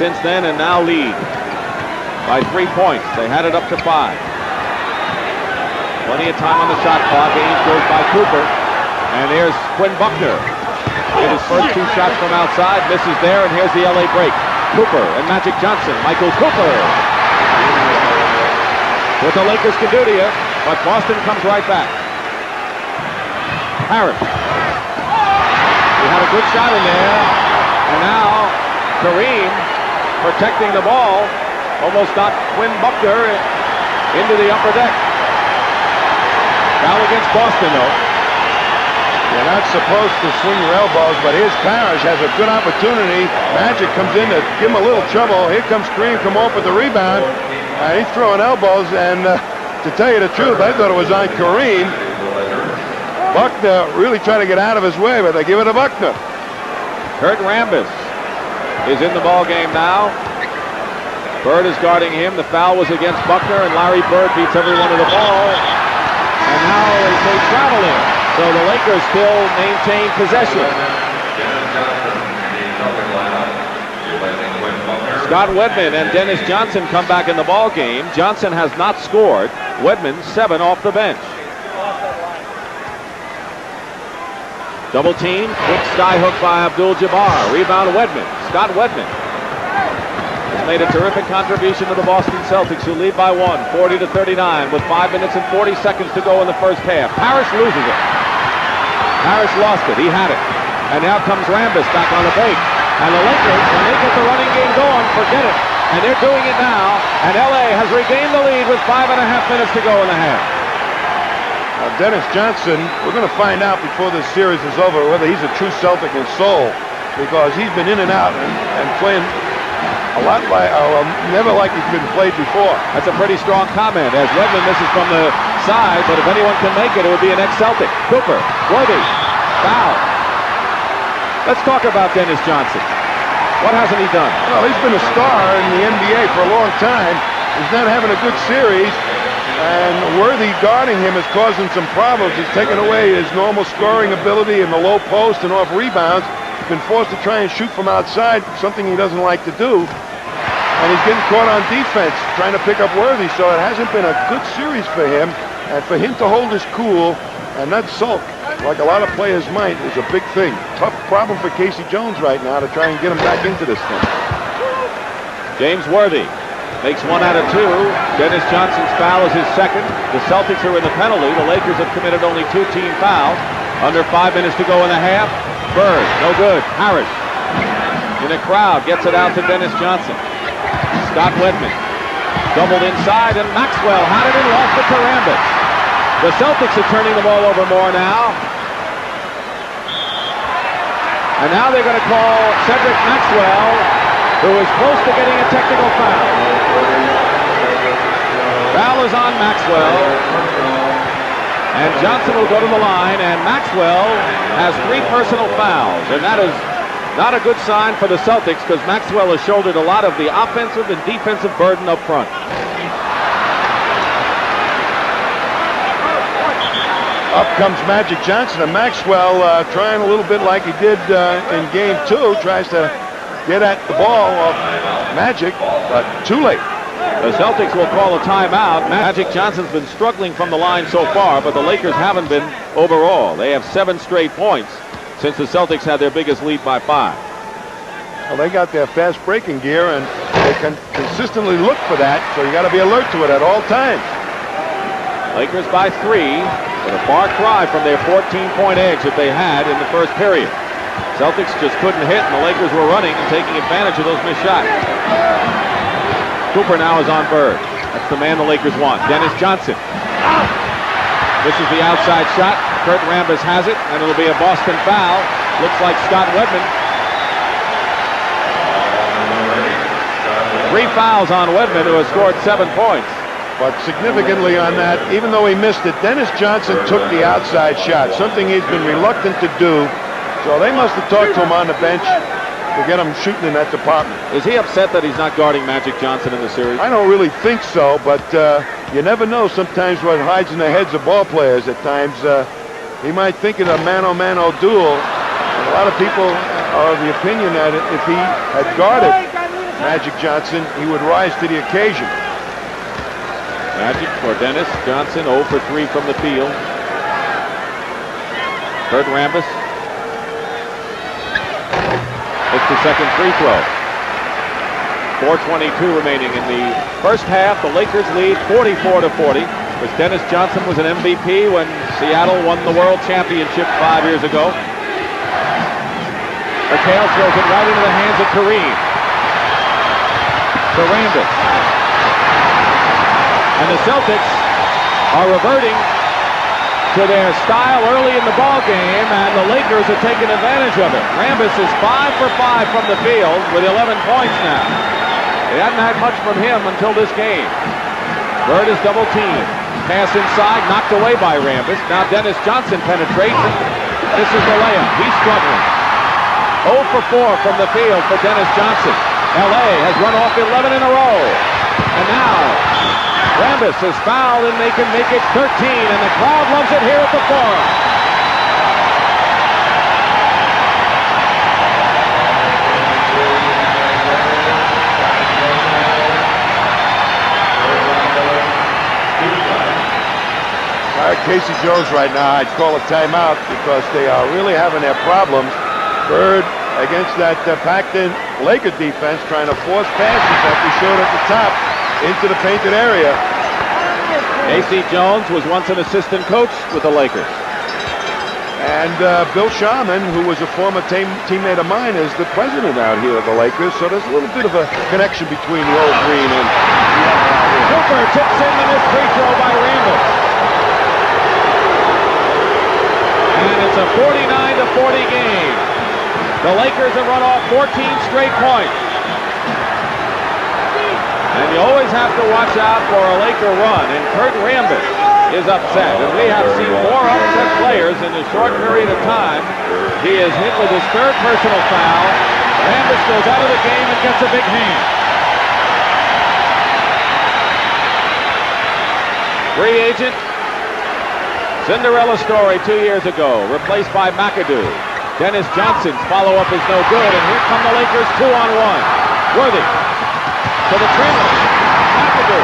since then and now lead by 3 points. They had it up to 5. Plenty of time on the shot clock. Ames goes by Cooper. And here's Quinn Buckner. Hit his first 2 shots from outside. Misses there, and here's the LA break. Cooper and Magic Johnson. Michael Cooper. What the Lakers can do to you, but Boston comes right back. Parrish. He had a good shot in there. And now Kareem, protecting the ball, almost knocked Quinn Buckner into the upper deck. Foul against Boston, though. You're not supposed to swing your elbows, but here's Parrish, has a good opportunity. Magic comes in to give him a little trouble. Here comes Kareem, come off with the rebound. He's throwing elbows, and to tell you the truth, I thought it was on Kareem. Buckner really trying to get out of his way, but they give it to Buckner. Kurt Rambis is in the ball game now. Bird is guarding him. The foul was against Buckner, and Larry Bird beats everyone to the ball. And now they say travel in. So the Lakers still maintain possession. Scott Wedman and Dennis Johnson come back in the ball game. Johnson has not scored. Wedman 7 off the bench. Double team, quick sky hook by Abdul-Jabbar. Rebound Wedman. Scott Wedman has made a terrific contribution to the Boston Celtics, who lead by 1, 40-39, with 5 minutes and 40 seconds to go in the first half. Parrish loses it. Parrish lost it. He had it. And now comes Rambis back on the break. And the Lakers, when they get the running game going, forget it. And they're doing it now. And LA has regained the lead with 5.5 minutes to go in the half. Dennis Johnson, we're going to find out before this series is over whether he's a true Celtic in soul, because he's been in and out and playing a lot like, never like he's been played before. That's a pretty strong comment, as Wedman misses from the side, but if anyone can make it, it would be an ex-Celtic. Cooper, Worthy, foul. Let's talk about Dennis Johnson. What hasn't he done? Well, he's been a star in the NBA for a long time. He's not having a good series. And Worthy guarding him is causing some problems. He's taken away his normal scoring ability in the low post and off rebounds. He's been forced to try and shoot from outside, something he doesn't like to do. And he's getting caught on defense, trying to pick up Worthy. So it hasn't been a good series for him. And for him to hold his cool and not sulk, like a lot of players might, is a big thing. Tough problem for Casey Jones right now to try and get him back into this thing. James Worthy makes 1 out of 2. Dennis Johnson's foul is his second. The Celtics are in the penalty. The Lakers have committed only 2 team fouls. Under 5 minutes to go in the half. Bird, no good. Harris, in a crowd, gets it out to Dennis Johnson. Scott Wedman, doubled inside, and Maxwell had it and lost it to Rambis. The Celtics are turning the ball over more now. And now they're going to call Cedric Maxwell, who is close to getting a technical foul. Foul is on Maxwell. And Johnson will go to the line, and Maxwell has 3 personal fouls. And that is not a good sign for the Celtics because Maxwell has shouldered a lot of the offensive and defensive burden up front. Up comes Magic Johnson, and Maxwell trying a little bit like he did in Game 2, tries to get at the ball off Magic, but too late. The Celtics will call a timeout. Magic Johnson's been struggling from the line so far, but the Lakers haven't been overall. They have 7 straight points since the Celtics had their biggest lead by 5. Well, they got their fast breaking gear, and they can consistently look for that, so you got to be alert to it at all times. Lakers by 3, with a far cry from their 14-point edge that they had in the first period. Celtics just couldn't hit, and the Lakers were running and taking advantage of those missed shots. Cooper now is on Bird. That's the man the Lakers want. Dennis Johnson. This is the outside shot. Kurt Rambis has it, and it'll be a Boston foul. Looks like Scott Wedman. 3 fouls on Wedman, who has scored 7 points. But significantly on that, even though he missed it, Dennis Johnson took the outside shot, something he's been reluctant to do. So they must have talked to him on the bench to get him shooting in that department. Is he upset that he's not guarding Magic Johnson in the series? I don't really think so, but you never know sometimes what hides in the heads of ball players at times. He might think in a mano-mano duel. And a lot of people are of the opinion that if he had guarded Magic Johnson, he would rise to the occasion. Magic for Dennis Johnson, 0 for 3 from the field. Kurt Rambis. It's the second free throw. 4:22 remaining in the first half. The Lakers lead 44-40. Which Dennis Johnson was an MVP when Seattle won the World Championship 5 years ago. McHale throws it right into the hands of Kareem. To Rambis. And the Celtics are reverting to their style early in the ball game, and the Lakers are taking advantage of it. Rambis is 5 for 5 from the field with 11 points now. They hadn't had much from him until this game. Bird is double teamed. Pass inside, knocked away by Rambis. Now Dennis Johnson penetrates. This is the layup. He's struggling. 0 for 4 from the field for Dennis Johnson. LA has run off 11 in a row. And now Rambis is fouled, and they can make it 13, and the crowd loves it here at the Forum. Casey Jones right now, I'd call a timeout because they are really having their problems. Bird against that packed-in Laker defense, trying to force passes that we showed at the top into the painted area. Casey Jones was once an assistant coach with the Lakers. And Bill Sharman, who was a former teammate of mine, is the president out here of the Lakers, so there's a little bit of a connection between the old green and Cooper tips in the missed free throw by Rambis. And it's a 49-40 game. The Lakers have run off 14 straight points. And you always have to watch out for a Laker run, and Kurt Rambis is upset. And we have seen more upset players in a short period of time. He is hit with his 3rd personal foul. Rambis goes out of the game and gets a big hand. Free agent Cinderella story 2 years ago, replaced by McAdoo. Dennis Johnson's follow-up is no good, and here come the Lakers 2-on-1. Worthy to the trim. McAdoo.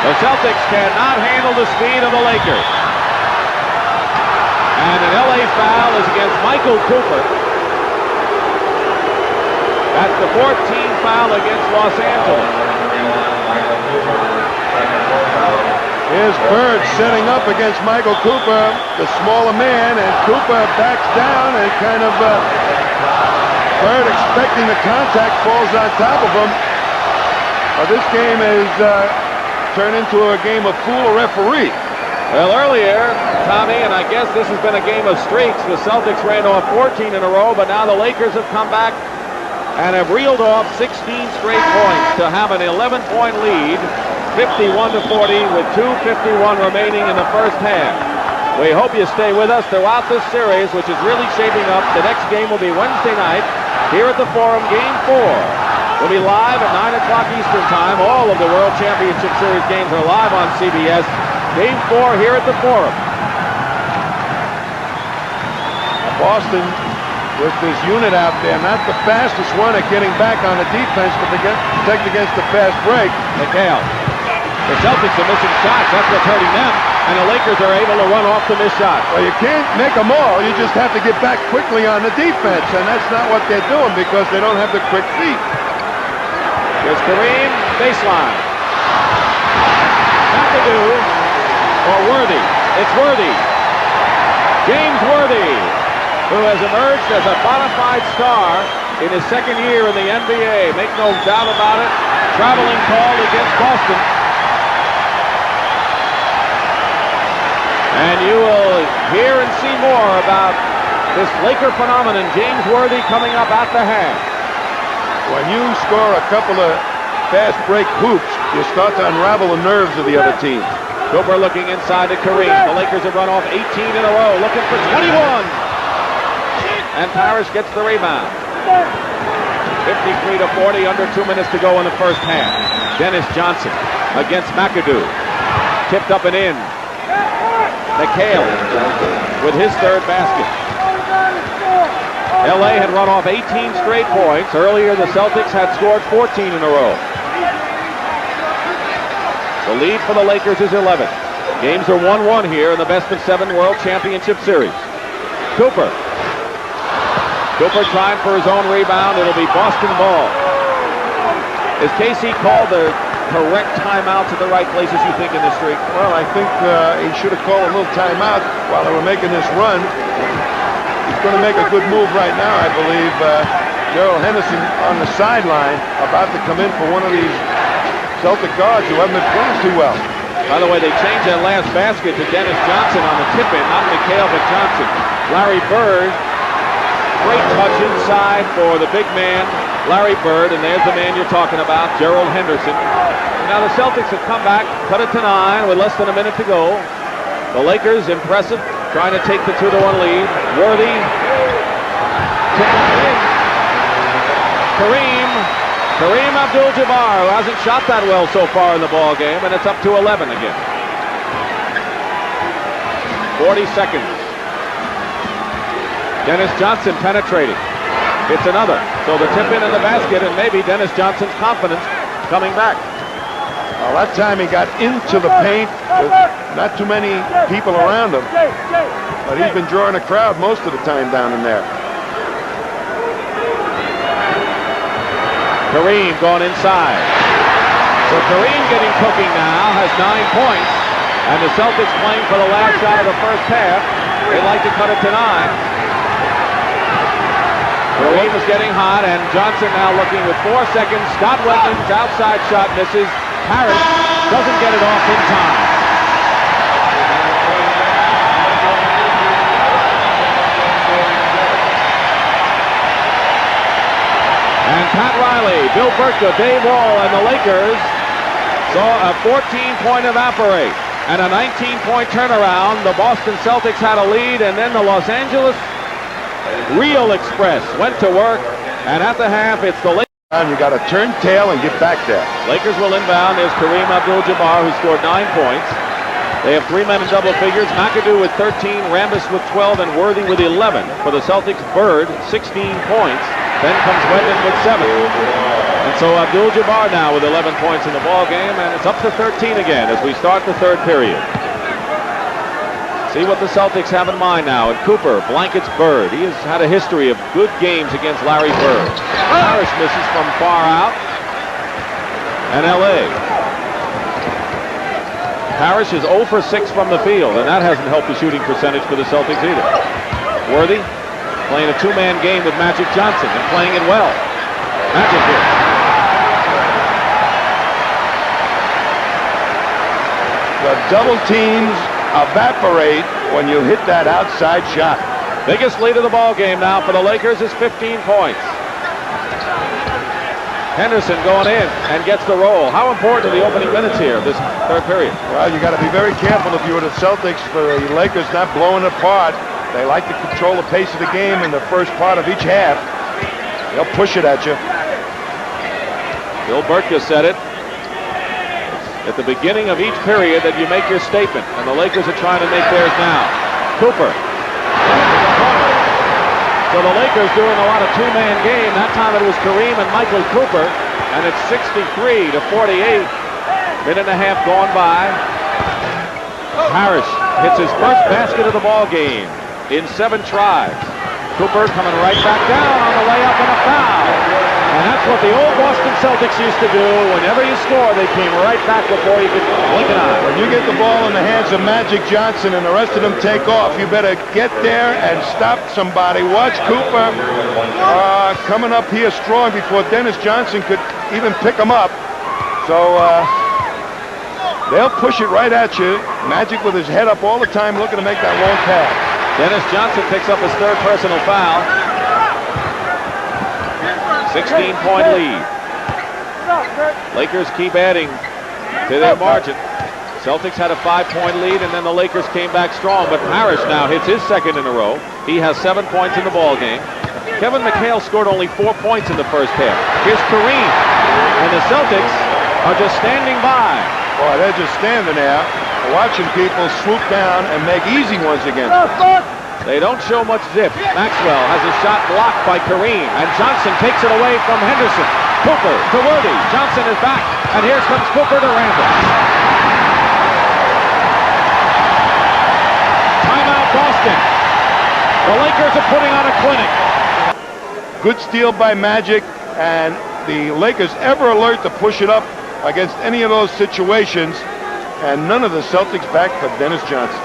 The Celtics cannot handle the speed of the Lakers. And an LA foul is against Michael Cooper. That's the 14th foul against Los Angeles. Here's Bird setting up against Michael Cooper, the smaller man, and Cooper backs down and kind of Bird expecting the contact falls on top of him. This game has turned into a game of fool referee. Well, earlier, Tommy, and I guess this has been a game of streaks, the Celtics ran off 14 in a row, but now the Lakers have come back and have reeled off 16 straight points to have an 11-point lead, 51-40, with 2:51 remaining in the first half. We hope you stay with us throughout this series, which is really shaping up. The next game will be Wednesday night here at the Forum, Game 4. We'll be live at 9 o'clock Eastern Time. All of the World Championship Series games are live on CBS. Game 4 here at the Forum. Boston with this unit out there, not the fastest one at getting back on the defense, but they protect against the fast break. McHale. The Celtics are missing shots. That's what's hurting them. And the Lakers are able to run off the missed shot. Well, you can't make them all. You just have to get back quickly on the defense, and that's not what they're doing because they don't have the quick feet. Here's Kareem, baseline. McAdoo or Worthy. It's Worthy. James Worthy, who has emerged as a bona fide star in his second year in the NBA. Make no doubt about it. Traveling call against Boston. And you will hear and see more about this Laker phenomenon, James Worthy, coming up at the half. When you score a couple of fast break hoops, you start to unravel the nerves of the other team. Cooper looking inside to Kareem. The Lakers have run off 18 in a row, looking for 21. And Parrish gets the rebound. 53-40, under 2 minutes to go in the first half. Dennis Johnson against McAdoo. Tipped up and in. McHale with his third basket. LA had run off 18 straight points. Earlier, the Celtics had scored 14 in a row. The lead for the Lakers is 11. Games are 1-1 here in the best-of-7 World Championship Series. Cooper trying for his own rebound. It'll be Boston ball. Is KC called the correct timeouts at the right places, you think, in this streak? Well, I think he should have called a little timeout while they were making this run. He's going to make a good move right now, I believe. Gerald Henderson on the sideline, about to come in for one of these Celtic guards who haven't been playing too well. By the way, they changed that last basket to Dennis Johnson on the tip-in, not McHale, but Johnson. Larry Bird, great touch inside for the big man, Larry Bird, and there's the man you're talking about, Gerald Henderson. Now the Celtics have come back, cut it to 9 with less than a minute to go. The Lakers, impressive, trying to take the 2-1 lead. Worthy, Kareem Abdul-Jabbar, who hasn't shot that well so far in the ball game, and it's up to 11 again. 40 seconds. Dennis Johnson penetrating. It's another. So the tip in the basket, and maybe Dennis Johnson's confidence coming back. Well, that time he got into the paint with not too many people around him. But he's been drawing a crowd most of the time down in there. Kareem going inside. So Kareem getting cooking now, has 9 points. And the Celtics playing for the last shot of the first half. They'd like to cut it to 9. Kareem is getting hot, and Johnson now looking with 4 seconds. Scott Wedman's outside shot misses. Parrish doesn't get it off in time. And Pat Riley, Bill Burka, Dave Wall, and the Lakers saw a 14-point evaporate and a 19-point turnaround. The Boston Celtics had a lead, and then the Los Angeles Real Express went to work, and at the half, it's the Lakers. And you got to turn tail and get back there. Lakers will inbound. There's Kareem Abdul-Jabbar, who scored 9 points. They have 3 men in double figures. McAdoo with 13, Rambis with 12, and Worthy with 11. For the Celtics, Bird, 16 points. Then comes Wedman with 7. And so Abdul-Jabbar now with 11 points in the ball game, and it's up to 13 again as we start the third period. See what the Celtics have in mind now. And Cooper blankets Bird. He has had a history of good games against Larry Bird. Parrish misses from far out. And L.A. Parrish is 0 for 6 from the field, and that hasn't helped the shooting percentage for the Celtics either. Worthy playing a two-man game with Magic Johnson and playing it well. Magic here. The double teams evaporate when you hit that outside shot. Biggest lead of the ball game now for the Lakers is 15 points. Henderson going in and gets the roll. How important are the opening minutes here, this third period? Well, you got to be very careful if you were the Celtics for the Lakers not blowing apart. They like to control the pace of the game in the first part of each half. They'll push it at you. Bill Burtka said it. At the beginning of each period that you make your statement, and the Lakers are trying to make theirs now. Cooper. So the Lakers doing a lot of two-man game. That time it was Kareem and Michael Cooper, and it's 63 to 48. Minute and a half gone by. Parrish hits his first basket of the ball game in 7 tries. Cooper coming right back down on the way up and a foul. And that's what the old Boston Celtics used to do. Whenever you score, they came right back before you could blink an eye. When you get the ball in the hands of Magic Johnson and the rest of them take off, you better get there and stop somebody. Watch Cooper coming up here strong before Dennis Johnson could even pick him up. So they'll push it right at you. Magic with his head up all the time looking to make that long pass. Dennis Johnson picks up his third personal foul. 16-point lead. Lakers keep adding to their margin. Celtics had a 5-point lead, and then the Lakers came back strong. But Parrish now hits his second in a row. He has 7 points in the ball game. Kevin McHale scored only 4 points in the first half. Here's Kareem, and the Celtics are just standing by. Boy, they're just standing there, watching people swoop down and make easy ones against them. They don't show much zip. Maxwell has a shot blocked by Kareem, and Johnson takes it away from Henderson. Cooper to Worthy. Johnson is back, and here comes Cooper to Randall. Timeout Boston. The Lakers are putting on a clinic. Good steal by Magic, and the Lakers ever alert to push it up against any of those situations, and none of the Celtics back for Dennis Johnson.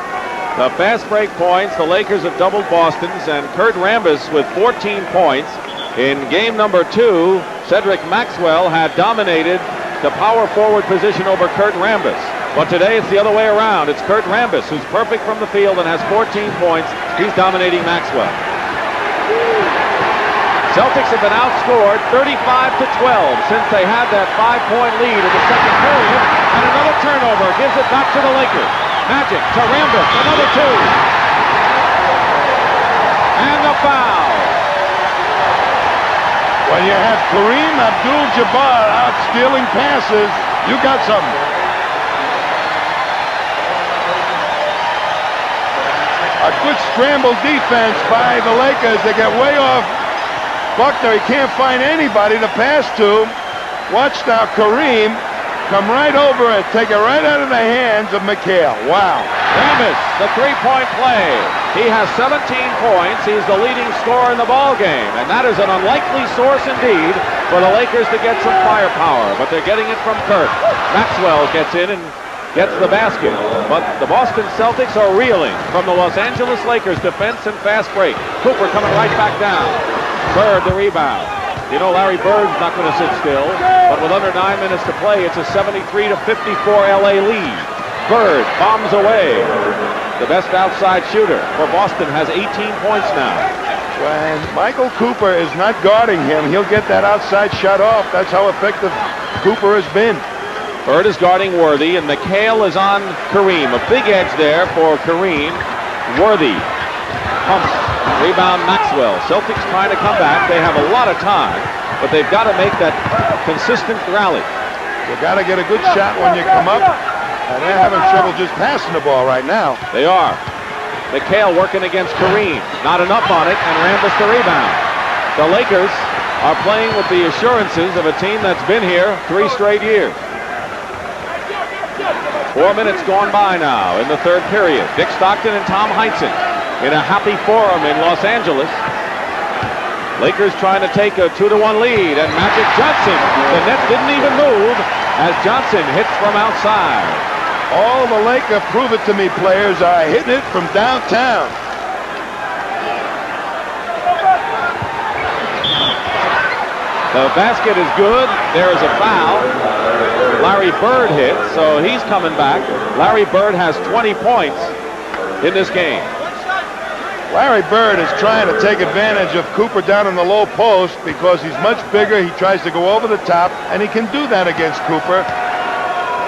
The fast break points, the Lakers have doubled Boston's, and Kurt Rambis with 14 points. In game number 2, Cedric Maxwell had dominated the power forward position over Kurt Rambis. But today it's the other way around. It's Kurt Rambis who's perfect from the field and has 14 points. He's dominating Maxwell. Celtics have been outscored 35 to 12 since they had that 5-point lead in the second period, and another turnover gives it back to the Lakers. Magic to Rambis, another 2. And the foul. When you have Kareem Abdul-Jabbar out stealing passes, you got something. A good scramble defense by the Lakers. They get way off Buckner. He can't find anybody to pass to. Watch now Kareem come right over and take it right out of the hands of McHale. Wow. Rambis, the 3-point play. He has 17 points. He's the leading scorer in the ball game, and that is an unlikely source indeed for the Lakers to get some firepower, but they're getting it from Kurt. Maxwell gets in and gets the basket, but the Boston Celtics are reeling from the Los Angeles Lakers defense and fast break. Cooper coming right back down. Bird the rebound. You know Larry Bird's not going to sit still, but with under 9 minutes to play, it's a 73 to 54 LA lead. Bird bombs away. The best outside shooter for Boston has 18 points now. When Michael Cooper is not guarding him, he'll get that outside shot off. That's how effective Cooper has been. Bird is guarding Worthy, and McHale is on Kareem. A big edge there for Kareem. Worthy pumps. Rebound Maxwell. Celtics trying to come back. They have a lot of time, but they've got to make that consistent rally. You got to get a good shot when you come up, and they're having trouble just passing the ball right now. They are. McHale working against Kareem. Not enough on it, and Rambis the rebound. The Lakers are playing with the assurances of a team that's been here 3 straight years. 4 minutes gone by now in the third period. Dick Stockton and Tom Heinsohn in a happy forum in Los Angeles. Lakers trying to take a 2-1 lead, and Magic Johnson, the net didn't even move as Johnson hits from outside. All the Laker prove it to me players are hitting it from downtown. The basket is good. There is a foul. Larry Bird hit, so he's coming back. Larry Bird has 20 points in this game. Larry Bird is trying to take advantage of Cooper down in the low post because he's much bigger. He tries to go over the top, and he can do that against Cooper.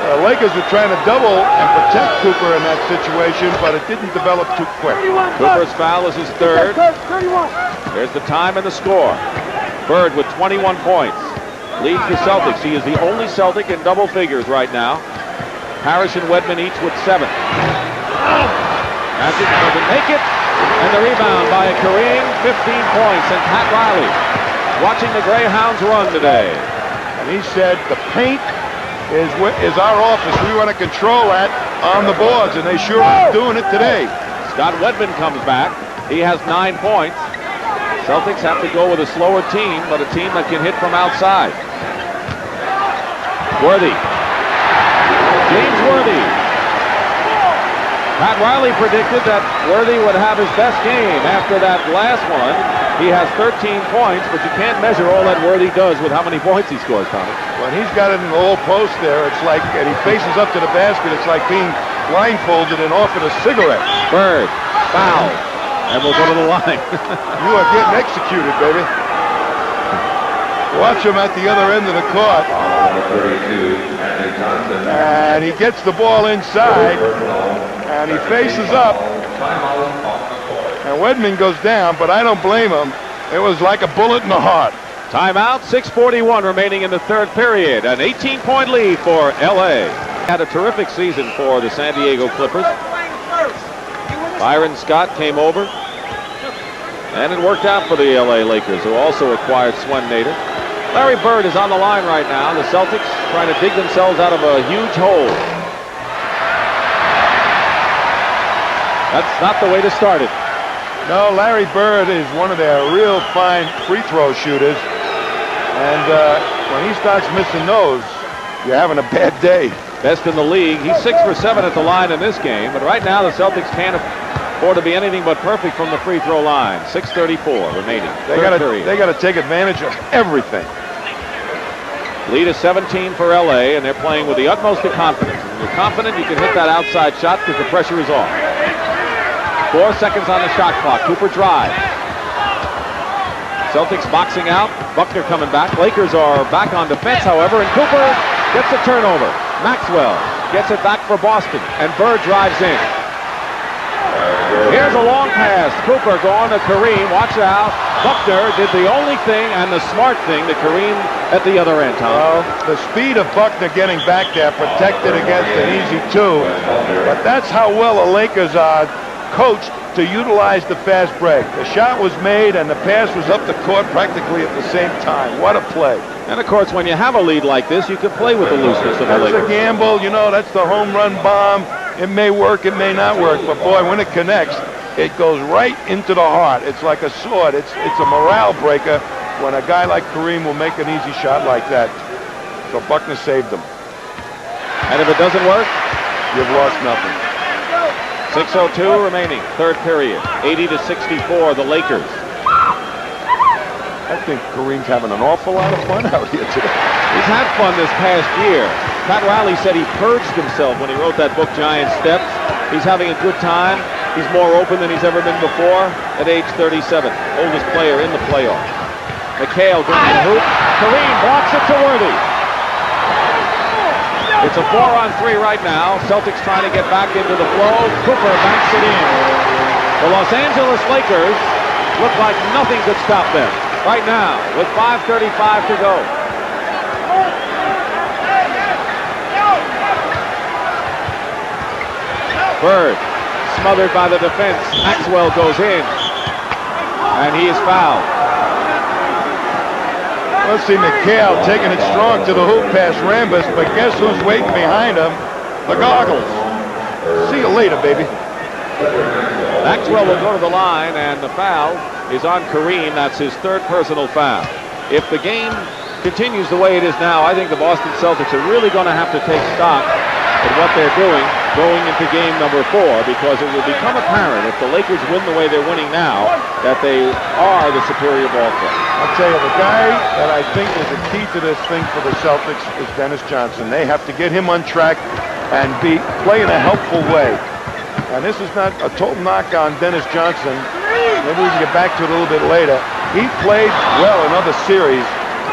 The Lakers were trying to double and protect Cooper in that situation, but it didn't develop too quick. Cooper's foul is his third. There's the time and the score. Bird with 21 points. Leads the Celtics. He is the only Celtic in double figures right now. Parrish and Wedman each with 7. Magic doesn't make it. And the rebound by Kareem, 15 points. And Pat Riley watching the Greyhounds run today. And he said the paint is our office. We want to control that on the boards, and they sure are doing it today. Scott Wedman comes back. He has 9 points. Celtics have to go with a slower team, but a team that can hit from outside. Worthy. James Worthy. Pat Riley predicted that Worthy would have his best game after that last one. He has 13 points, but you can't measure all that Worthy does with how many points he scores, Tommy. When he's got it in the low post there, it's like, and he faces up to the basket, it's like being blindfolded and offered a cigarette. Bird, foul, and we'll go to the line. You are getting executed, baby. Watch him at the other end of the court. And he gets the ball inside, and he faces up. And Wedman goes down, but I don't blame him. It was like a bullet in the heart. Timeout, 6:41 remaining in the third period. An 18-point lead for L.A. Had a terrific season for the San Diego Clippers. Byron Scott came over, and it worked out for the L.A. Lakers, who also acquired Swen Nader. Larry Bird is on the line right now. The Celtics trying to dig themselves out of a huge hole. That's not the way to start it. No, Larry Bird is one of their real fine free throw shooters. And when he starts missing those, you're having a bad day. Best in the league. He's 6 for 7 at the line in this game. But right now, the Celtics can't afford to be anything but perfect from the free throw line. 6:34 remaining. They got to take advantage of everything. Lead is 17 for L.A., and they're playing with the utmost of confidence. When you're confident, you can hit that outside shot because the pressure is off. 4 seconds on the shot clock. Cooper drives. Celtics boxing out. Buckner coming back. Lakers are back on defense, however, and Cooper gets a turnover. Maxwell gets it back for Boston, and Bird drives in. Here's a long pass. Cooper going to Kareem. Watch out. Buckner did the only thing and the smart thing to Kareem at the other end, Tom. Well, the speed of Buckner getting back there protected against an easy 2. But that's how well the Lakers are coached to utilize the fast break. The shot was made and the pass was up the court practically at the same time. What a play. And of course, when you have a lead like this, you can play with the looseness of the Lakers. That's a gamble, you know, that's the home run bomb. It may work, it may not work, but boy, when it connects, it goes right into the heart. It's like a sword. It's a morale breaker when a guy like Kareem will make an easy shot like that. So Buckner saved him. And if it doesn't work, you've lost nothing. 6:02 remaining, third period. 80-64, the Lakers. I think Kareem's having an awful lot of fun out here today. He's had fun this past year. Pat Riley said he purged himself when he wrote that book, Giant Steps. He's having a good time. He's more open than he's ever been before at age 37. Oldest player in the playoffs. McHale goes to the hoop. Kareem blocks it to Worthy. It's a 4-on-3 right now. Celtics trying to get back into the flow. Cooper banks it in. The Los Angeles Lakers look like nothing could stop them right now with 5:35 to go. Bird smothered by the defense. Maxwell goes in, and he is fouled. Let's see McHale taking it strong to the hoop past Rambis, but guess who's waiting behind him? the goggles. See you later, baby. Maxwell will go to the line, and the foul is on Kareem. That's his third personal foul. If the game continues the way it is now, I think the Boston Celtics are really going to have to take stock in what they're doing going into game number 4, because it will become apparent if the Lakers win the way they're winning now that they are the superior ball club. I'll tell you, the guy that I think is the key to this thing for the Celtics is Dennis Johnson. They have to get him on track and play in a helpful way. And this is not a total knock on Dennis Johnson. Maybe we can get back to it a little bit later. He played well in other series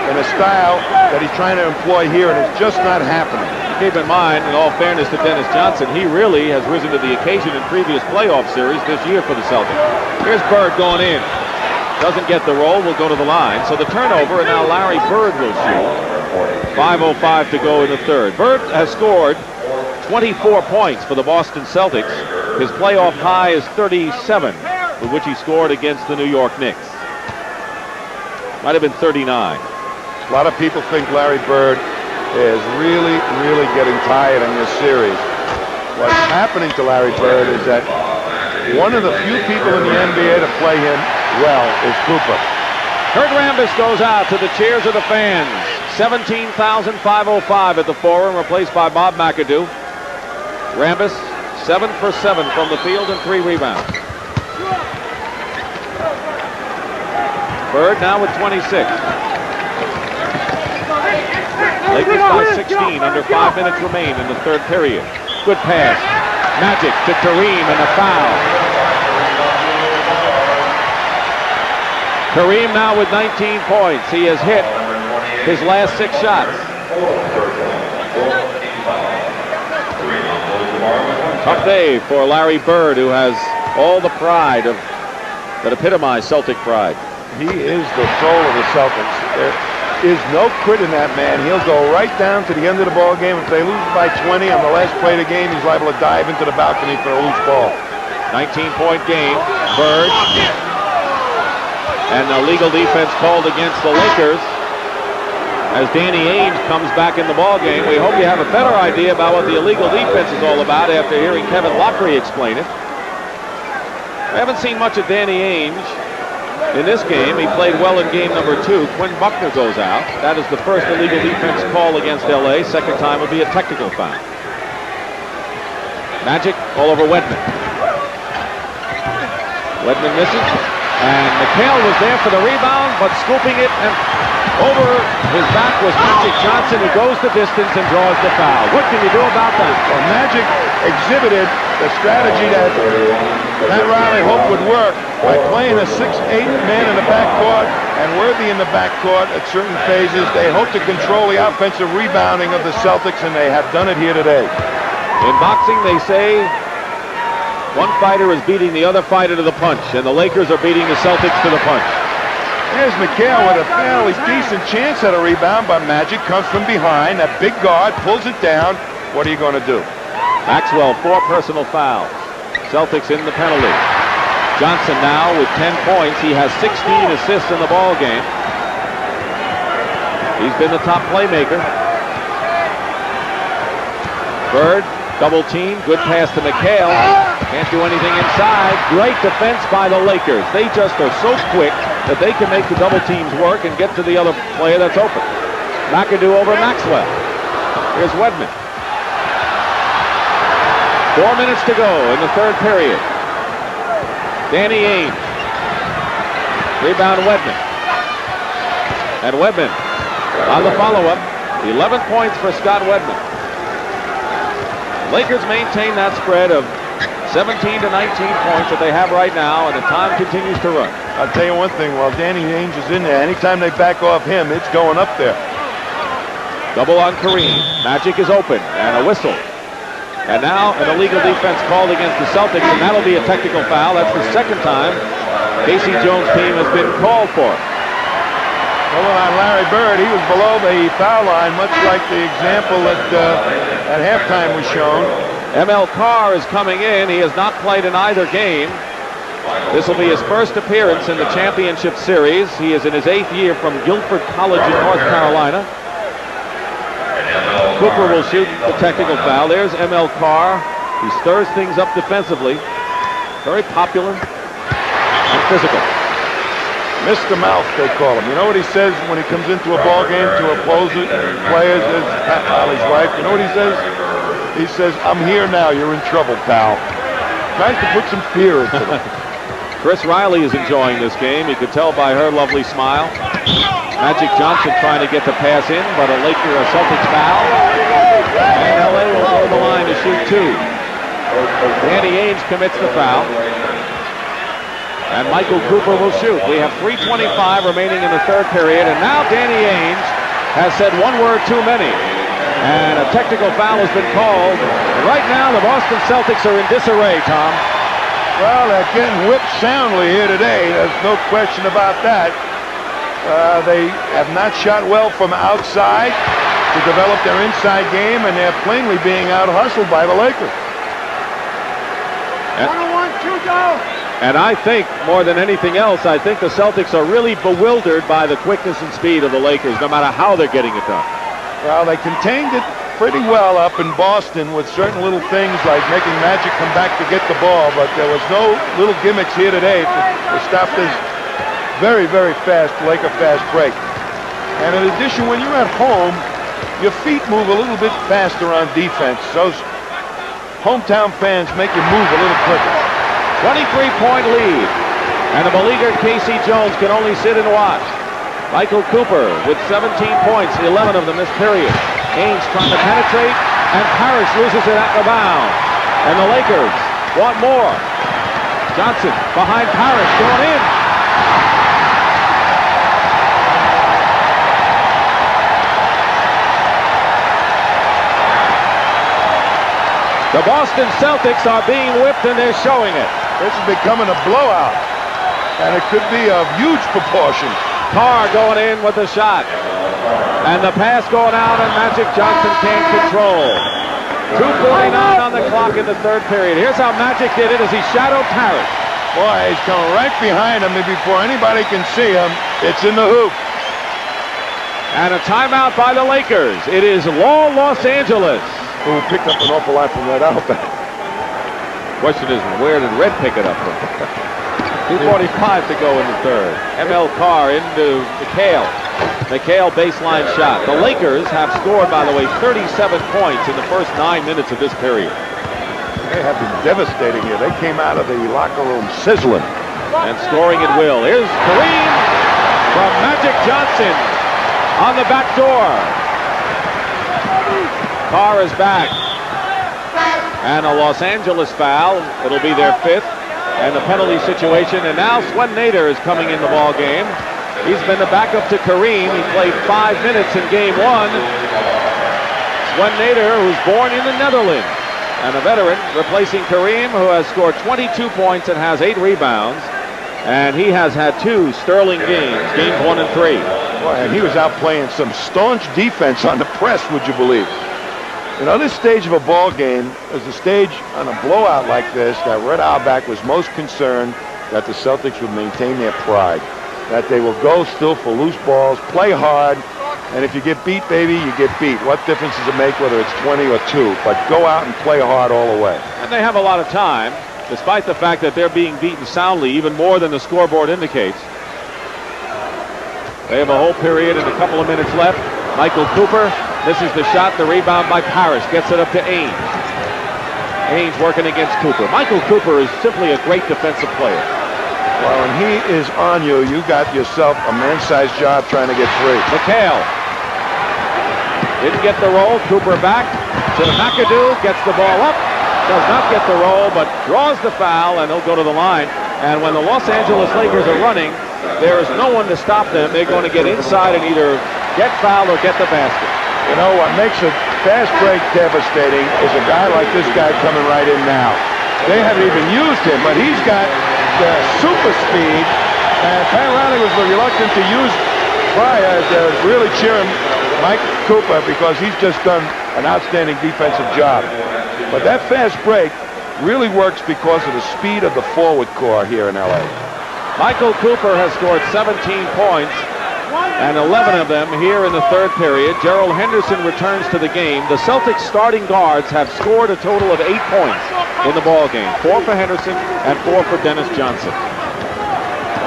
in a style that he's trying to employ here, and it's just not happening. Keep in mind, in all fairness to Dennis Johnson, he really has risen to the occasion in previous playoff series this year for the Celtics. Here's Bird going in. Doesn't get the roll, will go to the line. So the turnover, and now Larry Bird will shoot. 5:05 to go in the third. Bird has scored 24 points for the Boston Celtics. His playoff high is 37, with which he scored against the New York Knicks. Might have been 39. A lot of people think Larry Bird is really, really getting tired in this series. What's happening to Larry Bird is that one of the few people in the NBA to play him well is Cooper. Kurt Rambis goes out to the cheers of the fans. 17,505 at the Forum, replaced by Bob McAdoo. Rambis, 7 for 7 from the field and 3 rebounds. Bird now with 26. Lakers by 16, under 5 minutes remain in the third period. Good pass. Magic to Kareem, and a foul. Kareem now with 19 points. He has hit his last 6 shots. Tough day for Larry Bird, who has all the pride that epitomize Celtic pride. He is the soul of the Celtics. There is no quit in that man. He'll go right down to the end of the ball game. If they lose by 20 on the last play of the game, he's liable to dive into the balcony for a loose ball. 19-point game. Bird. And a legal defense called against the Lakers as Danny Ainge comes back in the ball game. We hope you have a better idea about what the illegal defense is all about after hearing Kevin Lockery explain it. I haven't seen much of Danny Ainge in this game. He played well in game number 2. Quinn Buckner goes out. That is the first illegal defense call against LA. Second time would be a technical foul. Magic all over Wedman. Wedman misses. And McHale was there for the rebound, but scooping it and over his back was Magic Johnson, who goes the distance and draws the foul. What can you do about that? Well, Magic exhibited the strategy that Pat Riley hoped would work by playing a 6'8" man in the backcourt and Worthy in the backcourt at certain phases. They hope to control the offensive rebounding of the Celtics, and they have done it here today. In boxing, they say one fighter is beating the other fighter to the punch, and the Lakers are beating the Celtics to the punch. Here's McHale with a fairly decent chance at a rebound, but Magic comes from behind. That big guard pulls it down. What are you going to do? Maxwell, 4 personal fouls. Celtics in the penalty. Johnson now with 10 points. He has 16 assists in the ball game. He's been the top playmaker. Bird, double team. Good pass to McHale. Can't do anything inside. Great defense by the Lakers. They just are so quick that they can make the double teams work and get to the other player that's open. McAdoo over Maxwell. Here's Wedman. 4 minutes to go in the third period. Danny Ainge. Rebound Wedman. And Wedman on the follow-up. 11 points for Scott Wedman. Lakers maintain that spread of 17 to 19 points that they have right now, and the time continues to run. I'll tell you one thing, while Danny Ainge is in there, anytime they back off him, it's going up there. Double on Kareem. Magic is open, and a whistle. And now an illegal defense called against the Celtics, and that'll be a technical foul. That's the second time Casey Jones' team has been called for it. Well, on Larry Bird, he was below the foul line, much like the example that at halftime was shown. ML Carr is coming in. He has not played in either game. This will be his first appearance in the championship series. He is in his 8th year from Guilford College in North Carolina. Cooper will shoot the technical foul. There's M.L. Carr. He stirs things up defensively. Very popular and physical. Mr. Mouth, they call him. You know what he says when he comes into a ball game to opposing players? Is Pat Riley's wife. You know what he says? He says, "I'm here now. You're in trouble, pal." Tries to put some fear into them. Chris Riley is enjoying this game. You could tell by her lovely smile. Magic Johnson trying to get the pass in, but a Celtics foul. And LA will go to the line to shoot 2. Danny Ainge commits the foul. And Michael Cooper will shoot. We have 3:25 remaining in the third period, and now Danny Ainge has said one word too many. And a technical foul has been called. And right now, the Boston Celtics are in disarray, Tom. Well, they're getting whipped soundly here today. There's no question about that. They have not shot well from outside to develop their inside game, and they're plainly being out-hustled by the Lakers. And I think, more than anything else, I think the Celtics are really bewildered by the quickness and speed of the Lakers, no matter how they're getting it done. Well, they contained it pretty well up in Boston with certain little things like making Magic come back to get the ball, but there was no little gimmicks here today to stop this very, very fast Laker fast break. And in addition, when you're at home, your feet move a little bit faster on defense. Those hometown fans make you move a little quicker. 23-point lead. And the beleaguered Casey Jones can only sit and watch. Michael Cooper with 17 points, 11 of them this period. Ainge trying to penetrate, and Parrish loses it at the bound. And the Lakers want more. Johnson behind Parrish, going in. The Boston Celtics are being whipped, and they're showing it. This is becoming a blowout, and it could be of huge proportions. Carr going in with the shot. And the pass going out, and Magic Johnson can't control. 2:49 on the clock in the third period. Here's how Magic did it as he shadowed Parrish. Boy, he's coming right behind him, and before anybody can see him, it's in the hoop. And a timeout by the Lakers. It is Los Angeles. Who picked up an awful lot from Red Auerbach. Question is, where did Red pick it up from? 2:45 to go in the third. M.L. Carr into McHale. McHale baseline shot. The Lakers have scored, by the way, 37 points in the first 9 minutes of this period. They have been devastating here. They came out of the locker room sizzling. And scoring at will. Here's Kareem from Magic Johnson on the back door. Carr is back. And a Los Angeles foul. It'll be their 5th. And the penalty situation. And now Swen Nader is coming in the ball game. He's been the backup to Kareem. He played 5 minutes in game 1. Swen Nader, who's born in the Netherlands, and a veteran, replacing Kareem, who has scored 22 points and has 8 rebounds. And he has had 2 sterling games 1 and 3. Boy, and he was out playing some staunch defense on the press, would you believe? You know, this stage of a ball game is a stage on a blowout like this that Red Auerbach was most concerned that the Celtics would maintain their pride, that they will go still for loose balls, play hard, and if you get beat, baby, you get beat. What difference does it make whether it's 20 or 2? But go out and play hard all the way. And they have a lot of time, despite the fact that they're being beaten soundly, even more than the scoreboard indicates. They have a whole period and a couple of minutes left. Michael Cooper misses the shot. The rebound by Parrish gets it up to Ainge. Ainge working against Cooper. Michael Cooper is simply a great defensive player. Well, when he is on you, you got yourself a man-sized job trying to get free. McHale didn't get the roll. Cooper back to McAdoo. Gets the ball up. Does not get the roll, but draws the foul, and he'll go to the line. And when the Los Angeles Lakers are running, there is no one to stop them. They're going to get inside and either get fouled or get the basket. You know, what makes a fast break devastating is a guy like this guy coming right in now. They haven't even used him, but he's got the super speed, and Pat Riley was reluctant to use Pryor to really cheer him, Mike Cooper, because he's just done an outstanding defensive job. But that fast break really works because of the speed of the forward core here in L.A. Michael Cooper has scored 17 points and 11 of them here in the third period. Gerald Henderson returns to the game. The Celtics starting guards have scored a total of 8 points in the ball game. 4 for Henderson and 4 for Dennis Johnson.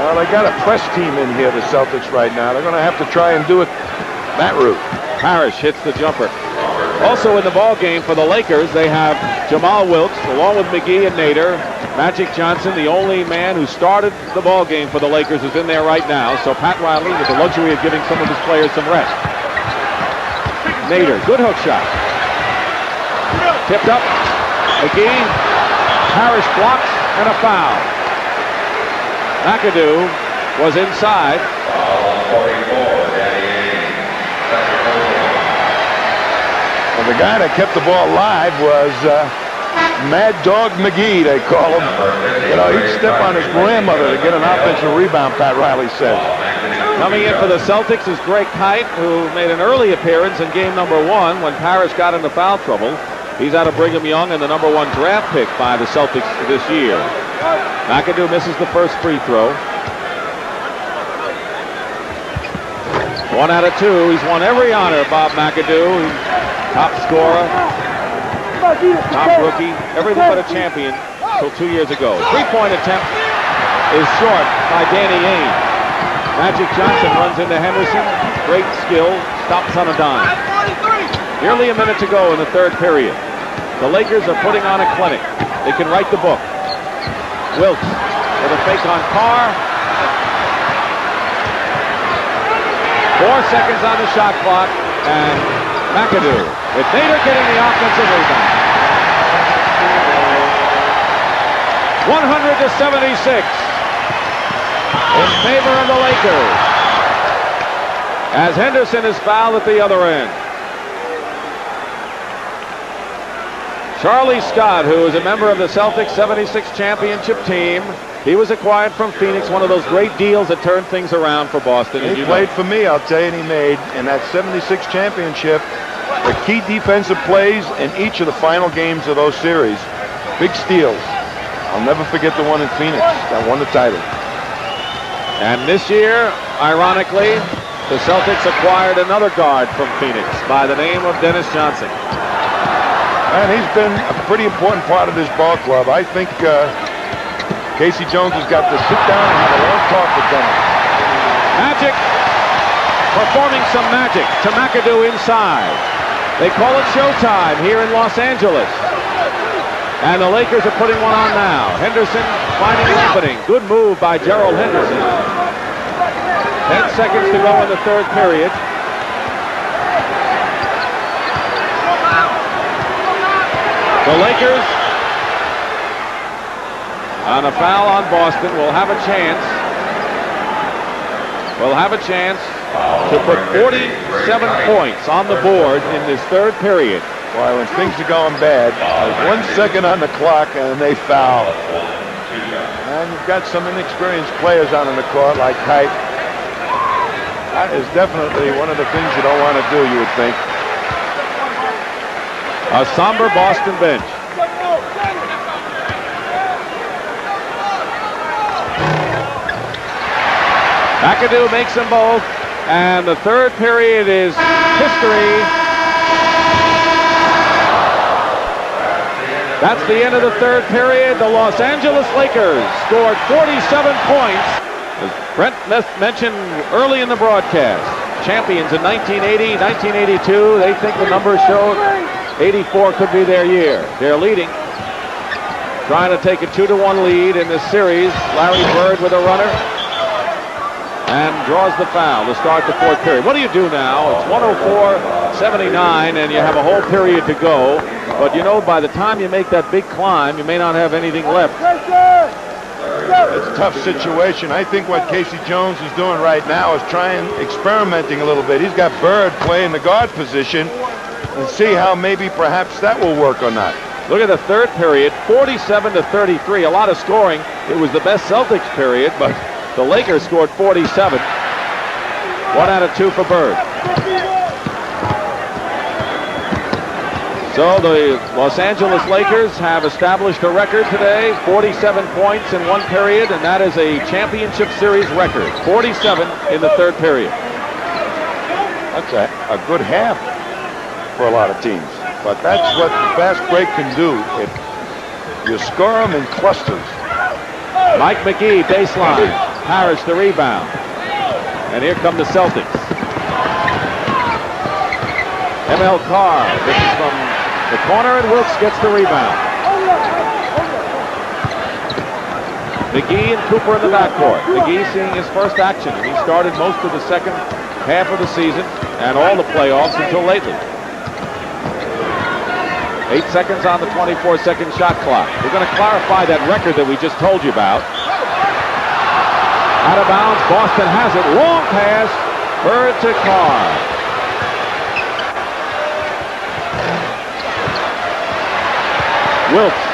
Well, they got a press team in here, the Celtics, right now. They're going to have to try and do it that route. Parrish hits the jumper. Also in the ball game for the Lakers, they have Jamal Wilkes along with McGee and Nader. Magic Johnson, the only man who started the ball game for the Lakers, is in there right now. So Pat Riley with the luxury of giving some of his players some rest. Nader, good hook shot. Tipped up. McGee. Parrish blocks and a foul. McAdoo was inside. Well, the guy that kept the ball alive was Mad Dog McGee, they call him. You know, he'd step on his grandmother to get an offensive rebound, Pat Riley says. Coming in for the Celtics is Greg Kite, who made an early appearance in game number 1 when Parrish got into foul trouble. He's out of Brigham Young and the number 1 draft pick by the Celtics this year. McAdoo misses the first free throw. 1 out of 2. He's won every honor, Bob McAdoo. Top scorer, top rookie, everything but a champion until 2 years ago. Three-point attempt is short by Danny Ainge. Magic Johnson runs into Henderson. Great skill, stops on a dime. Nearly a minute to go in the third period. The Lakers are putting on a clinic. They can write the book. Wilkes with a fake on Carr. 4 seconds on the shot clock, and McAdoo with Nader getting the offensive rebound. 100-76 in favor of the Lakers as Henderson is fouled at the other end. Charlie Scott, who is a member of the Celtics 76 championship team, he was acquired from Phoenix, one of those great deals that turned things around for Boston. He played for me, I'll tell you, and he made in that 76 championship the key defensive plays in each of the final games of those series. Big steals. I'll never forget the one in Phoenix that won the title. And this year, ironically, the Celtics acquired another guard from Phoenix by the name of Dennis Johnson. And he's been a pretty important part of this ball club. I think Casey Jones has got to sit down and have a long talk with Dennis. Magic performing some magic to McAdoo inside. They call it showtime here in Los Angeles. And the Lakers are putting one on now. Henderson finding an opening. Good move by Gerald Henderson. 10 seconds to go in the third period. The Lakers, on a foul on Boston, will have a chance. To put 47 points on the board in this third period. Boy, when things are going bad, there's 1 second on the clock and they foul. And you've got some inexperienced players out on the court like Kite. That is definitely one of the things you don't want to do, you would think. A somber Boston bench. McAdoo makes them both, and the third period is history. That's the end of the third period. The Los Angeles Lakers scored 47 points. As Brent mentioned early in the broadcast, champions in 1980, 1982, they think the numbers show 84 could be their year. They're leading, trying to take a 2-1 lead in this series. Larry Bird with a runner. And draws the foul to start the fourth period. What do you do now? It's 104-79, and you have a whole period to go. But you know, by the time you make that big climb, you may not have anything left. It's a tough situation. I think what Casey Jones is doing right now is experimenting a little bit. He's got Bird playing the guard position and see how maybe perhaps that will work or not. Look at the third period, 47-33. A lot of scoring. It was the best Celtics period, but the Lakers scored 47. 1 out of 2 for Bird. So the Los Angeles Lakers have established a record today, 47 points in one period, and that is a championship series record, 47 in the third period. That's a good half for a lot of teams. But that's what the fast break can do. You score them in clusters. Mike McGee, baseline. Parrish the rebound. And here come the Celtics. ML Carr. This is from the corner, and Wilkes gets the rebound. McGee and Cooper in the backcourt. McGee seeing his first action. He started most of the second half of the season and all the playoffs until lately. 8 seconds on the 24-second shot clock. We're going to clarify that record that we just told you about. Out of bounds, Boston has it. Long pass, Bird to Carr. Wilkes.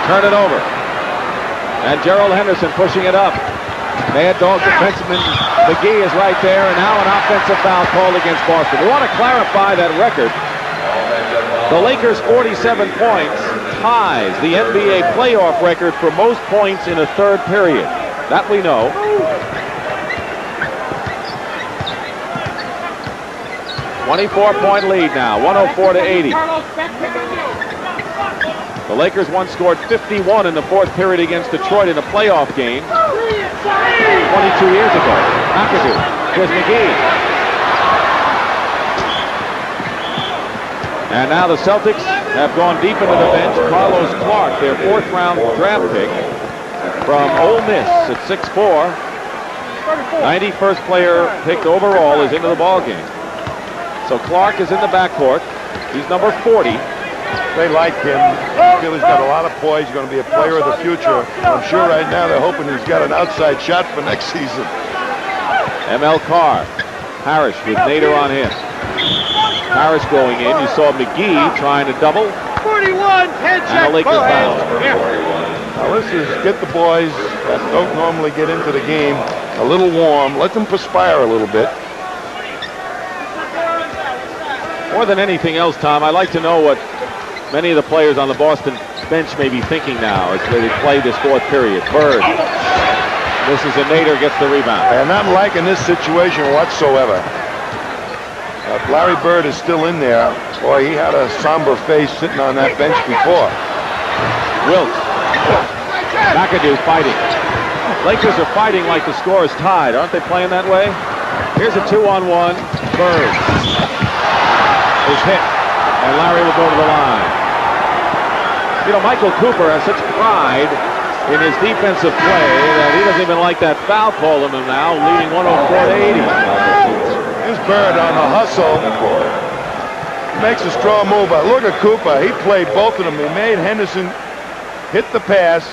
Turn it over. And Gerald Henderson pushing it up. Mad Dog defenseman McGee is right there, and now an offensive foul called against Boston. We want to clarify that record. The Lakers' 47 points ties the NBA playoff record for most points in a third period. That we know. .24 lead now, 104-80. The Lakers once scored 51 in the fourth period against Detroit in a playoff game 22 years ago. McAdoo, here's McGee. And now the Celtics have gone deep into the bench. Carlos Clark, their fourth-round draft pick from Ole Miss at 6'4". 91st player picked overall is into the ballgame. So Clark is in the backcourt. He's number 40. They like him. Feel he's got a lot of poise. He's going to be a player of the future. I'm sure right now they're hoping he's got an outside shot for next season. ML Carr. Parrish with Nader on him. Parrish going in. You saw McGee trying to double. 41, head check. And the Lakers foul. Now this is get the boys that don't normally get into the game a little warm. Let them perspire a little bit. More than anything else, Tom, I'd like to know what many of the players on the Boston bench may be thinking now as they play this fourth period. Bird. This is a Nader gets the rebound. They're not liking this situation whatsoever. Larry Bird is still in there. Boy, he had a somber face sitting on that bench before. Wilkes. McAdoo fighting. Lakers are fighting like the score is tied. Aren't they playing that way? Here's a 2-on-1. Bird is hit, and Larry will go to the line. You know, Michael Cooper has such pride in his defensive play that he doesn't even like that foul call on him now, leading 104-80. Here's Bird on the hustle. Makes a strong move, but look at Cooper. He played both of them. He made Henderson hit the pass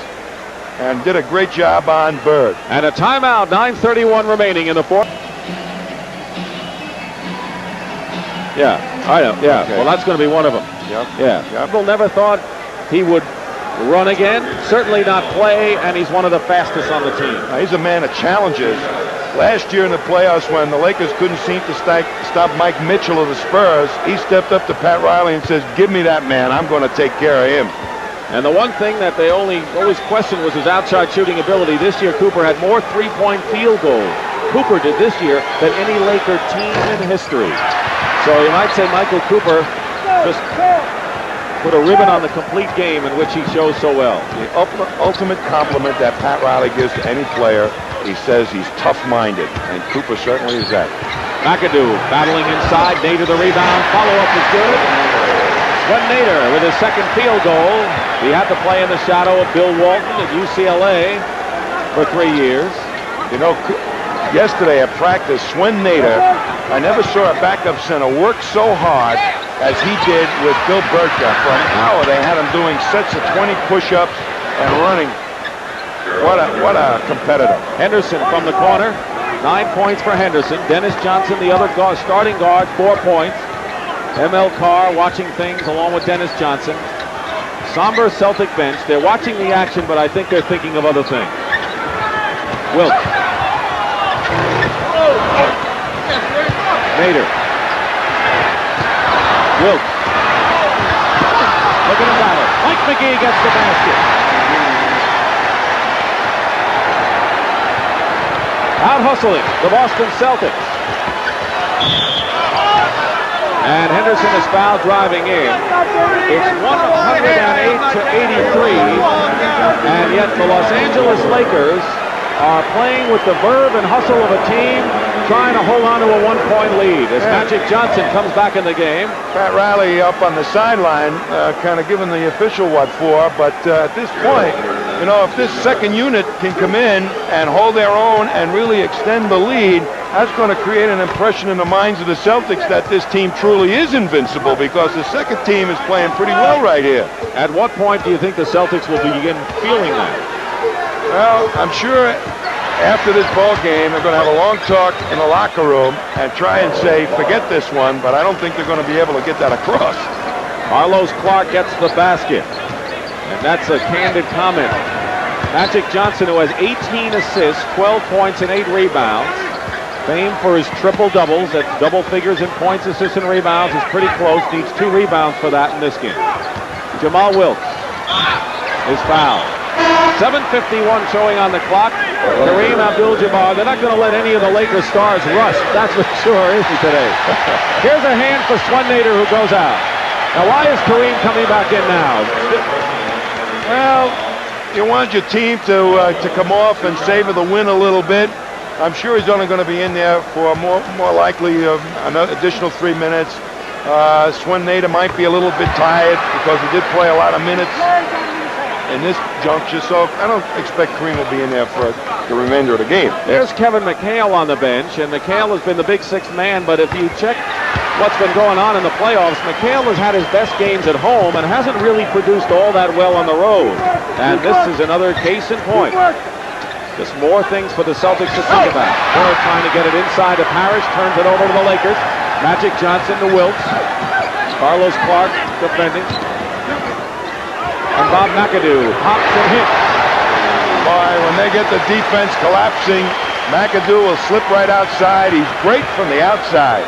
and did a great job on Bird. And a timeout, 9:31 remaining in the fourth. Yeah, I know. Yeah, okay. Well, that's going to be one of them. Yep. Yeah. Yep. People never thought he would run again. Certainly not play, and he's one of the fastest on the team. Now, he's a man of challenges. Last year in the playoffs when the Lakers couldn't seem to stop Mike Mitchell of the Spurs, he stepped up to Pat Riley and says, give me that man. I'm going to take care of him. And the one thing that they always questioned was his outside shooting ability. This year, Cooper had more three-point field goals. Cooper did this year than any Laker team in history. So you might say Michael Cooper just put a ribbon on the complete game in which he shows so well. The ultimate compliment that Pat Riley gives to any player, he says he's tough-minded, and Cooper certainly is that. McAdoo battling inside. Nader the rebound. Follow-up is good. Sven Nader with his second field goal. He had to play in the shadow of Bill Walton at UCLA for 3 years. You know, yesterday at practice, Sven Nader, I never saw a backup center work so hard as he did with Bill Burka. For an hour, they had him doing sets of 20 push-ups and running. What a competitor. Henderson from the corner. 9 points for Henderson. Dennis Johnson, the other starting guard, 4 points. ML Carr watching things along with Dennis Johnson. Somber Celtic bench. They're watching the action, but I think they're thinking of other things. Wilkes. Nader. Wilkes. Look at him battle. Mike McGee gets the basket. Out hustling the Boston Celtics. And Henderson is fouled driving in. It's 108 to 83. And yet the Los Angeles Lakers are playing with the verve and hustle of a team trying to hold on to a one-point lead as Magic Johnson comes back in the game. Pat Riley up on the sideline, kind of giving the official what for, but at this point, you know, if this second unit can come in and hold their own and really extend the lead, that's going to create an impression in the minds of the Celtics that this team truly is invincible, because the second team is playing pretty well right here. At what point do you think the Celtics will begin feeling that? Well, I'm sure after this ball game, they're going to have a long talk in the locker room and try and say, forget this one, but I don't think they're going to be able to get that across. Carlos Clark gets the basket, and that's a candid comment. Magic Johnson, who has 18 assists, 12 points, and 8 rebounds. Famed for his triple-doubles at double figures in points, assists, and rebounds, is pretty close. Needs 2 rebounds for that in this game. Jamal Wilkes is fouled. 7:51 showing on the clock. Kareem Abdul-Jabbar, they're not going to let any of the Lakers stars rush. That's for sure, isn't today? Here's a hand for Swan Nader, who goes out. Now, why is Kareem coming back in now? Well, you want your team to come off and savor the win a little bit. I'm sure he's only going to be in there for more likely another additional 3 minutes. Swan Nader might be a little bit tired because he did play a lot of minutes in this juncture, so I don't expect Kareem will be in there for the remainder of the game. There's Kevin McHale on the bench, and McHale has been the big sixth man, but if you check what's been going on in the playoffs, McHale has had his best games at home and hasn't really produced all that well on the road. And this is another case in point. Just more things for the Celtics to think about. Bird trying to get it inside to Parrish, turns it over to the Lakers. Magic Johnson to Wilkes. Carlos Clark defending. And Bob McAdoo pops and hits. Boy, when they get the defense collapsing, McAdoo will slip right outside. He's great from the outside.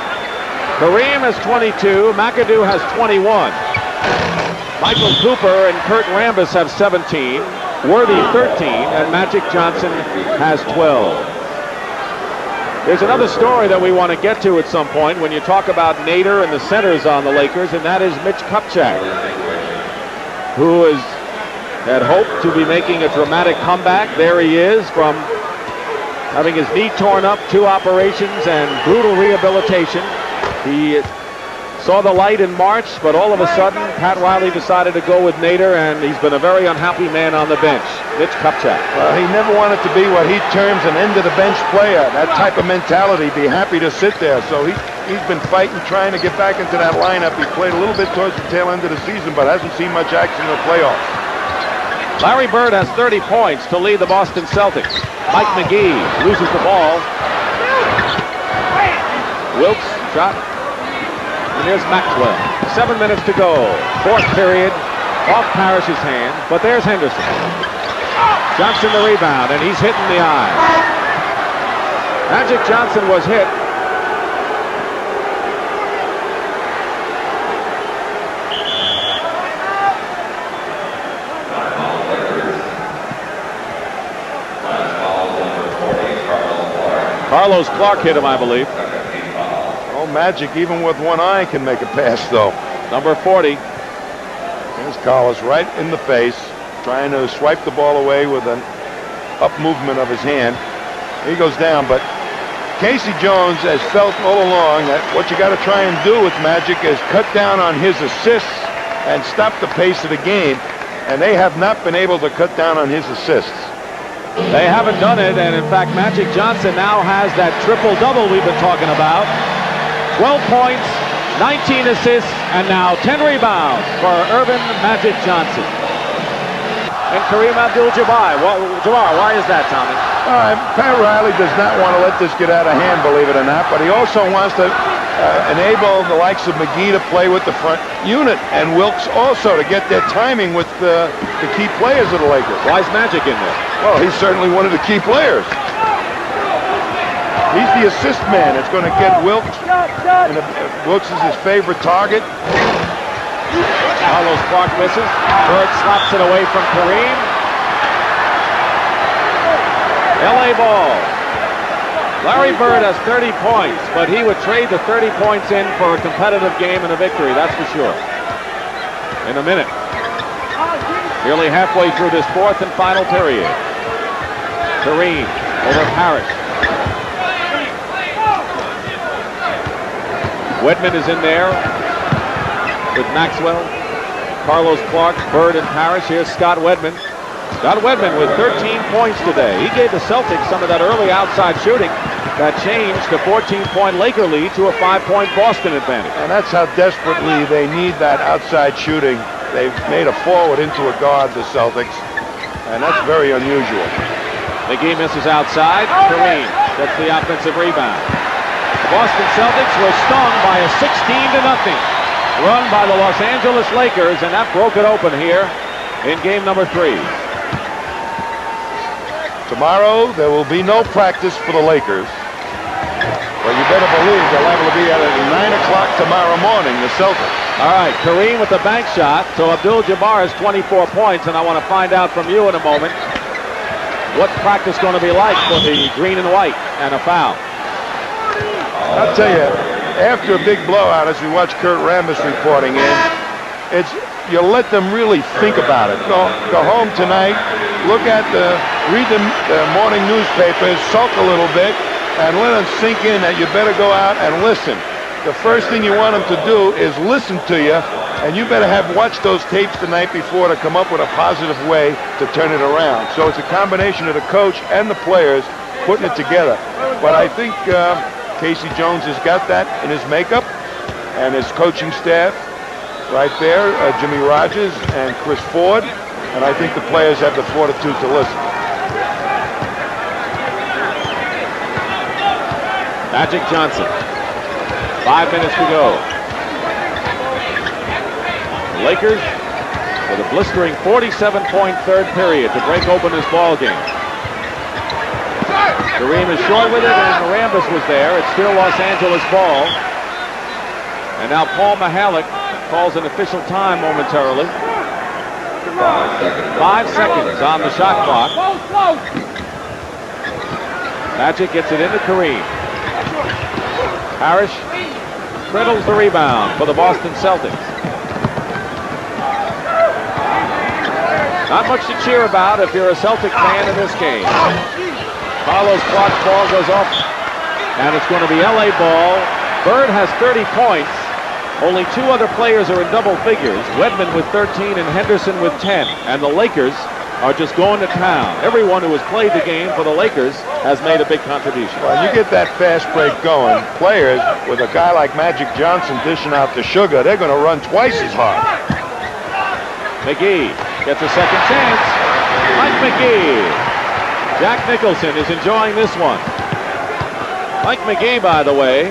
Kareem has 22. McAdoo has 21. Michael Cooper and Kurt Rambis have 17. Worthy 13. And Magic Johnson has 12. There's another story that we want to get to at some point when you talk about Nader and the centers on the Lakers, and that is Mitch Kupchak, who had hoped to be making a dramatic comeback. There he is, from having his knee torn up, 2 operations, and brutal rehabilitation. He saw the light in March, but all of a sudden, Pat Riley decided to go with Nader, and he's been a very unhappy man on the bench. Mitch Kupchak. Well, he never wanted to be what he terms an end-of-the-bench player. That type of mentality, be happy to sit there. So he's been fighting, trying to get back into that lineup. He played a little bit towards the tail end of the season, but hasn't seen much action in the playoffs. Larry Bird has 30 points to lead the Boston Celtics. Mike McGee loses the ball. Wilkes shot. And here's Maxwell. 7 minutes to go. 4th period. Off Parrish's hand. But there's Henderson. Johnson the rebound, and he's hit in the eye. Magic Johnson was hit. Carlos Clark hit him, I believe. Oh, Magic, even with one eye, can make a pass, though. Number 40. Here's Carlos right in the face, trying to swipe the ball away with an up movement of his hand. He goes down, but Casey Jones has felt all along that what you got to try and do with Magic is cut down on his assists and stop the pace of the game, and they have not been able to cut down on his assists. They haven't done it, and in fact, Magic Johnson now has that triple-double we've been talking about. 12 points, 19 assists, and now 10 rebounds for Earvin Magic Johnson. And Kareem Abdul-Jabbar. Why is that, Tommy? Pat Riley does not want to let this get out of hand, believe it or not, but he also wants to enable the likes of McGee to play with the front unit, and Wilkes also to get their timing with the key players of the Lakers. Why is Magic in there? Well, he's certainly one of the key players. He's the assist man. It's going to get Wilkes, and Wilkes is his favorite target. Carlos Clark misses. Bird slaps it away from Kareem. LA ball. Larry Bird has 30 points, but he would trade the 30 points in for a competitive game and a victory, that's for sure. In a minute. Nearly halfway through this fourth and final period. Kareem over Parrish. Wedman is in there with Maxwell, Carlos Clark, Bird, and Parrish. Here's Scott Wedman. Scott Wedman with 13 points today. He gave the Celtics some of that early outside shooting that changed the 14-point Laker lead to a 5-point Boston advantage. And that's how desperately they need that outside shooting. They've made a forward into a guard, the Celtics, and that's very unusual. McGee misses outside. Kareem gets the offensive rebound. The Boston Celtics were stung by a 16-0 run by the Los Angeles Lakers, and that broke it open here in game number 3. Tomorrow, there will be no practice for the Lakers. Well, you better believe they'll have to be at 9 o'clock tomorrow morning, the Celtics. All right, Kareem with the bank shot. So Abdul-Jabbar has 24 points, and I want to find out from you in a moment what's practice going to be like for the green and white and a foul. I'll tell you, after a big blowout, as we watch Kurt Rambis reporting in, you let them really think about it. Go home tonight, read the morning newspapers, sulk a little bit, and let them sink in that you better go out and listen. The first thing you want them to do is listen to you, and you better have watched those tapes the night before to come up with a positive way to turn it around. So it's a combination of the coach and the players putting it together. But I think Casey Jones has got that in his makeup, and his coaching staff right there, Jimmy Rogers and Chris Ford, and I think the players have the fortitude to listen. Magic Johnson. 5 minutes to go. The Lakers with a blistering 47-point third period to break open this ball game. Kareem is short with it, and Rambis was there. It's still Los Angeles ball. And now Paul Mihalik calls an official time momentarily. 5 seconds on the shot clock. Magic gets it into Kareem. Parrish cradles the rebound for the Boston Celtics. Not much to cheer about if you're a Celtic fan in this game. Carlos Clark's ball goes off, and it's going to be LA ball. Bird has 30 points. Only 2 other players are in double figures. Wedman with 13 and Henderson with 10. And the Lakers are just going to town. Everyone who has played the game for the Lakers has made a big contribution. Well, you get that fast break going. Players, with a guy like Magic Johnson dishing out the sugar, they're going to run twice as hard. McGee gets a second chance. Mike McGee. Jack Nicholson is enjoying this one. Mike McGee, by the way,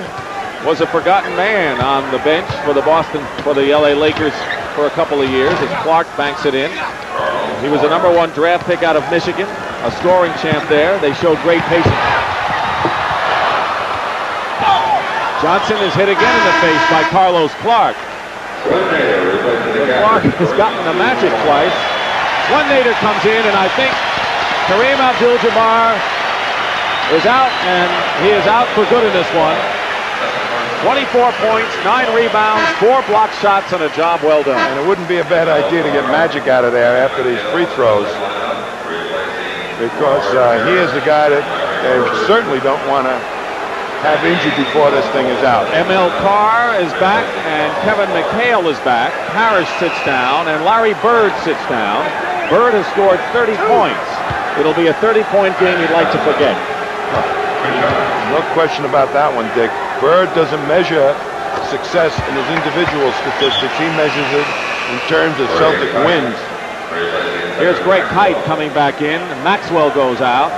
was a forgotten man on the bench for the LA Lakers for a couple of years as Clark banks it in. He was a #1 draft pick out of Michigan, a scoring champ there. They showed great patience. Johnson is hit again in the face by Carlos Clark. Clark has gotten the Magic twice. Swinnator comes in, and I think Kareem Abdul-Jabbar is out, and he is out for good in this one. 24 points, 9 rebounds, 4 block shots, and a job well done. And it wouldn't be a bad idea to get Magic out of there after these free throws, because he is the guy that they certainly don't want to have injured before this thing is out. ML Carr is back, and Kevin McHale is back. Parrish sits down, and Larry Bird sits down. Bird has scored 30 points. It'll be a 30-point game you'd like to forget. No question about that one, Dick. Bird doesn't measure success in his individual statistics. He measures it in terms of Celtic wins. Here's Greg Kite coming back in. Maxwell goes out.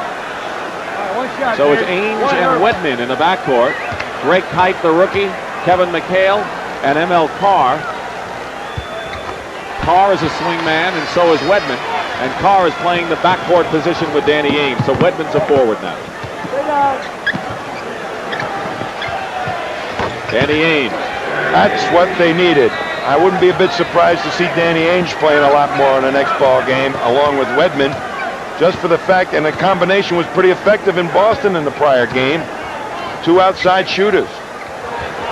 So it's Ainge and Wedman in the backcourt. Greg Kite, the rookie, Kevin McHale, and ML Carr. Carr is a swing man, and so is Wedman. And Carr is playing the backcourt position with Danny Ainge. So Wedman's a forward now. Danny Ainge. That's what they needed. I wouldn't be a bit surprised to see Danny Ainge playing a lot more in the next ball game, along with Wedman, just for the fact, and the combination was pretty effective in Boston in the prior game. two outside shooters.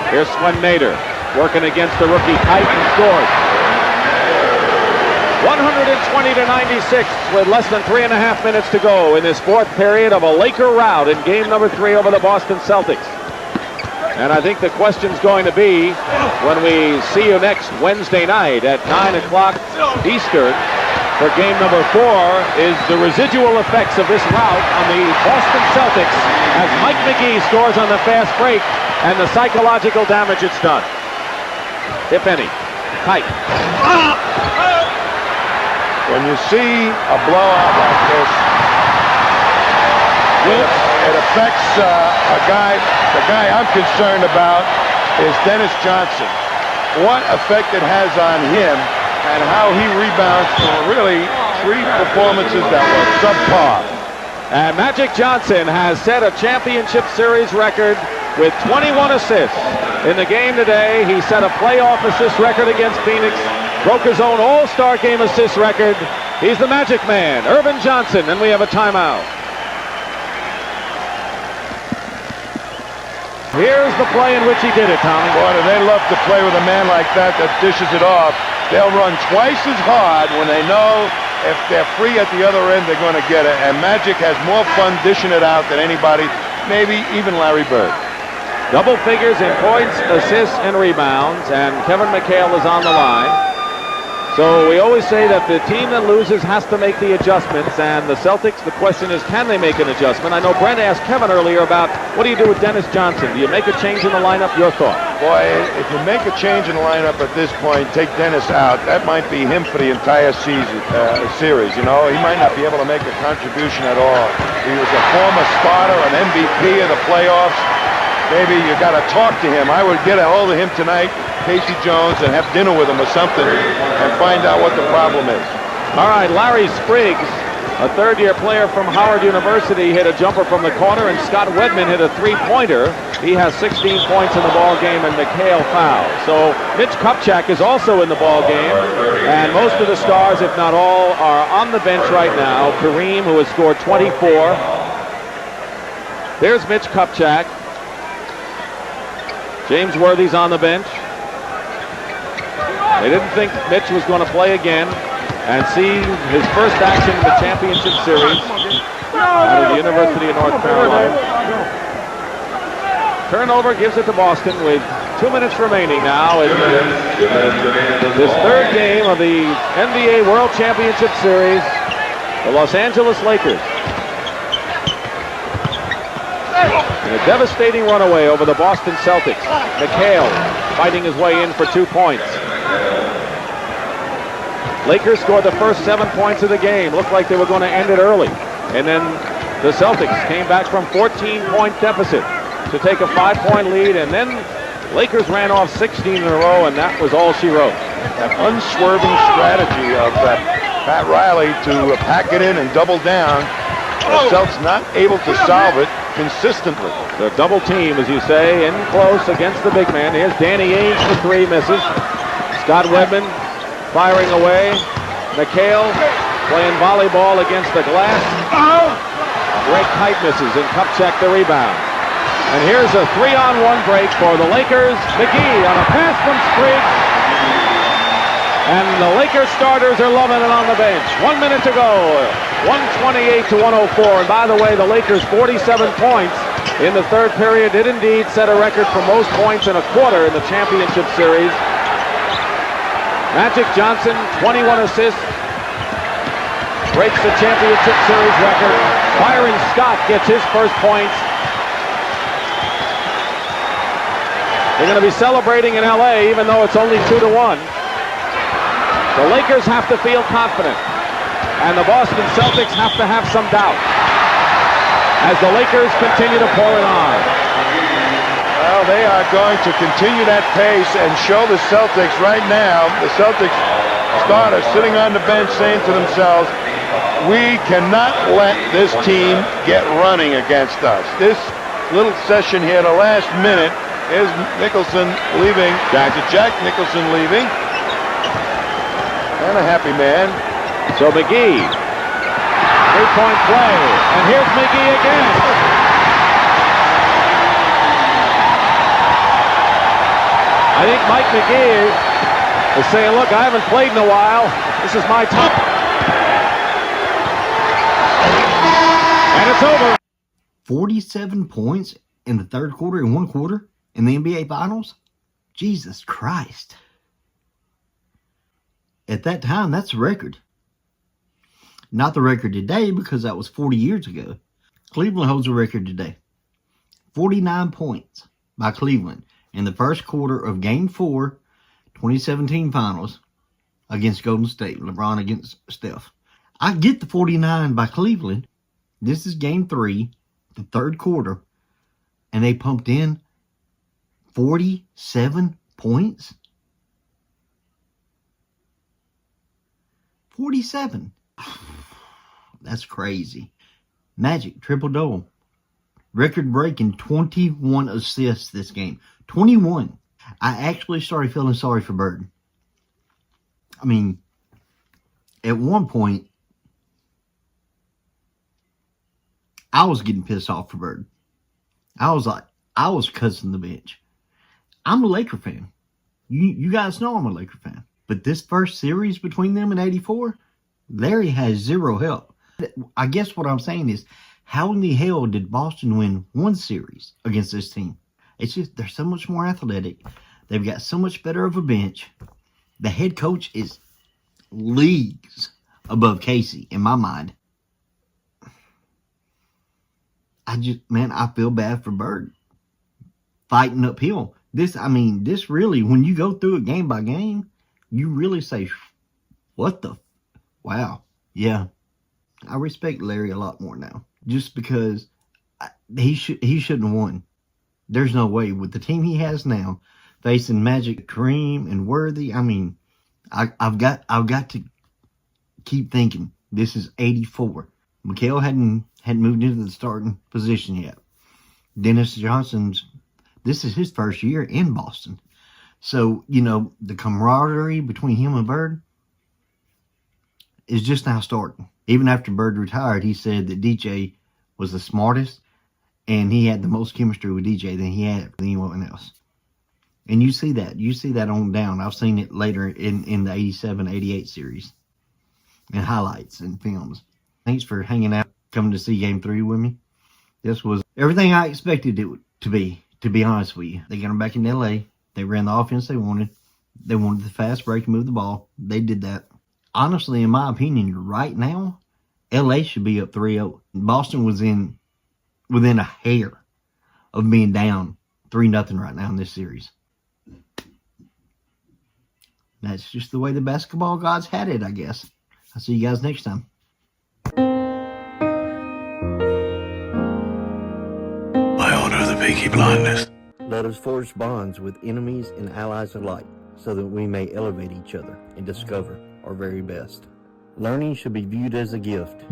Here's Swen Nader working against the rookie Kite and scores. 120-96 with less than 3.5 minutes to go in this fourth period of a Laker rout in game number 3 over the Boston Celtics. And I think the question's going to be, when we see you next Wednesday night at 9 o'clock Eastern for game number 4, is the residual effects of this rout on the Boston Celtics as Mike McGee scores on the fast break and the psychological damage it's done, if any. Kite. When you see a blowout like this, it affects a guy. The guy I'm concerned about is Dennis Johnson. What effect it has on him and how he rebounds from really 3 performances that were subpar. And Magic Johnson has set a championship series record with 21 assists. In the game today, he set a playoff assist record against Phoenix, broke his own All-Star Game assist record. He's the Magic Man, Earvin Johnson, and we have a timeout. Here's the play in which he did it, Tommy. Boy, do they love to play with a man like that dishes it off. They'll run twice as hard when they know if they're free at the other end, they're going to get it. And Magic has more fun dishing it out than anybody, maybe even Larry Bird. Double figures in points, assists, and rebounds, and Kevin McHale is on the line. So we always say that the team that loses has to make the adjustments, and the Celtics, the question is, can they make an adjustment? I know Brent asked Kevin earlier about, what do you do with Dennis Johnson? Do you make a change in the lineup? Your thought? Boy, if you make a change in the lineup at this point, take Dennis out, that might be him for the entire series. You know, he might not be able to make a contribution at all. He was a former starter, an MVP of the playoffs. Maybe you got to talk to him. I would get a hold of him tonight, Casey Jones, and have dinner with him or something and find out what the problem is. All right, Larry Spriggs, a third-year player from Howard University, hit a jumper from the corner, and Scott Wedman hit a three-pointer. He has 16 points in the ball game, and McHale fouled. So Mitch Kupchak is also in the ball game, and most of the stars, if not all, are on the bench right now. Kareem, who has scored 24. There's Mitch Kupchak. James Worthy's on the bench. They didn't think Mitch was going to play again and see his first action in the championship series out of the University of North Carolina. Turnover gives it to Boston with 2 minutes remaining now in this third game of the NBA World Championship Series. The Los Angeles Lakers. In a devastating runaway over the Boston Celtics. McHale fighting his way in for 2 points. Lakers scored the first 7 points of the game. Looked like they were going to end it early. And then the Celtics came back from 14-point deficit to take a 5-point lead. And then Lakers ran off 16 in a row, and that was all she wrote. That unswerving strategy of Pat Riley to pack it in and double down. The Celtics not able to solve it consistently. The double team, as you say, in close against the big man. Here's Danny Ainge for 3, misses. Scott Wedman firing away. McHale playing volleyball against the glass. Great Kite misses, and Kupchak the rebound. And here's a 3-on-1 break for the Lakers. McGee on a pass from Spriggs. And the Lakers starters are loving it on the bench. 1 minute to go. 128-104. And by the way, the Lakers' 47 points in the third period did indeed set a record for most points in a quarter in the championship series. Magic Johnson, 21 assists, breaks the championship series record. Byron Scott gets his first points. They're going to be celebrating in LA, even though it's only 2-1. The Lakers have to feel confident, and the Boston Celtics have to have some doubt as the Lakers continue to pour it on. Well, they are going to continue that pace and show the Celtics right now. The Celtics starters sitting on the bench saying to themselves, we cannot let this team get running against us. This little session here, the last minute, is Nicholson leaving. Jack Nicholson leaving. And a happy man. So McGee, 3-point play, and here's McGee again. I think Mike McGee is saying, look, I haven't played in a while. This is my time. And it's over. 47 points in the third quarter in one quarter in the NBA Finals? Jesus Christ. At that time, that's a record. Not the record today because that was 40 years ago. Cleveland holds a record today. 49 points by Cleveland in the first quarter of Game 4, 2017 Finals against Golden State. LeBron against Steph. I get the 49 by Cleveland. This is Game 3, the third quarter, and they pumped in 47 points. 47. That's crazy. Magic, triple-double. Record-breaking 21 assists this game. 21. I actually started feeling sorry for Bird. I mean, at one point, I was getting pissed off for Bird. I was cussing the bench. I'm a Laker fan. You guys know I'm a Laker fan. But this first series between them in 84, Larry has zero help. I guess what I'm saying is, how in the hell did Boston win one series against this team? It's just, they're so much more athletic. They've got so much better of a bench. The head coach is leagues above Casey, in my mind. I feel bad for Bird. Fighting uphill. This really, when you go through it game by game, you really say, what the? Wow. Yeah. I respect Larry a lot more now. Just because he shouldn't have won. There's no way. With the team he has now, facing Magic, Kareem, and Worthy, I've got to keep thinking. This is 84. McHale hadn't moved into the starting position yet. Dennis Johnson's, this is his first year in Boston. So, the camaraderie between him and Bird is just now starting. Even after Bird retired, he said that DJ was the smartest and he had the most chemistry with DJ than he had with anyone else. And you see that on down. I've seen it later in the 87-88 series and highlights and films. Thanks for hanging out, coming to see Game 3 with me. This was everything I expected it to be honest with you. They got them back in LA. They ran the offense they wanted. They wanted the fast break and move the ball. They did that. Honestly, in my opinion, right now, LA should be up 3-0. Boston was within a hair of being down 3-0 right now in this series. That's just the way the basketball gods had it, I guess. I'll see you guys next time. I order the Peaky Blinders. Let us forge bonds with enemies and allies alike, so that we may elevate each other and discover our very best. Learning should be viewed as a gift,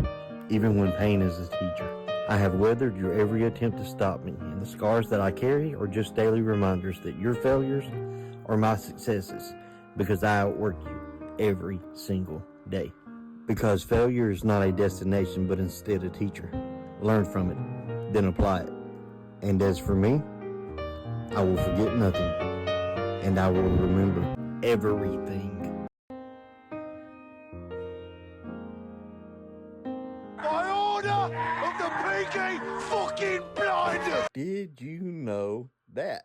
even when pain is a teacher. I have weathered your every attempt to stop me, and the scars that I carry are just daily reminders that your failures are my successes, because I outwork you every single day. Because failure is not a destination, but instead a teacher. Learn from it, then apply it. And as for me, I will forget nothing, and I will remember everything. By order of the Peaky fucking Blinders! Did you know that?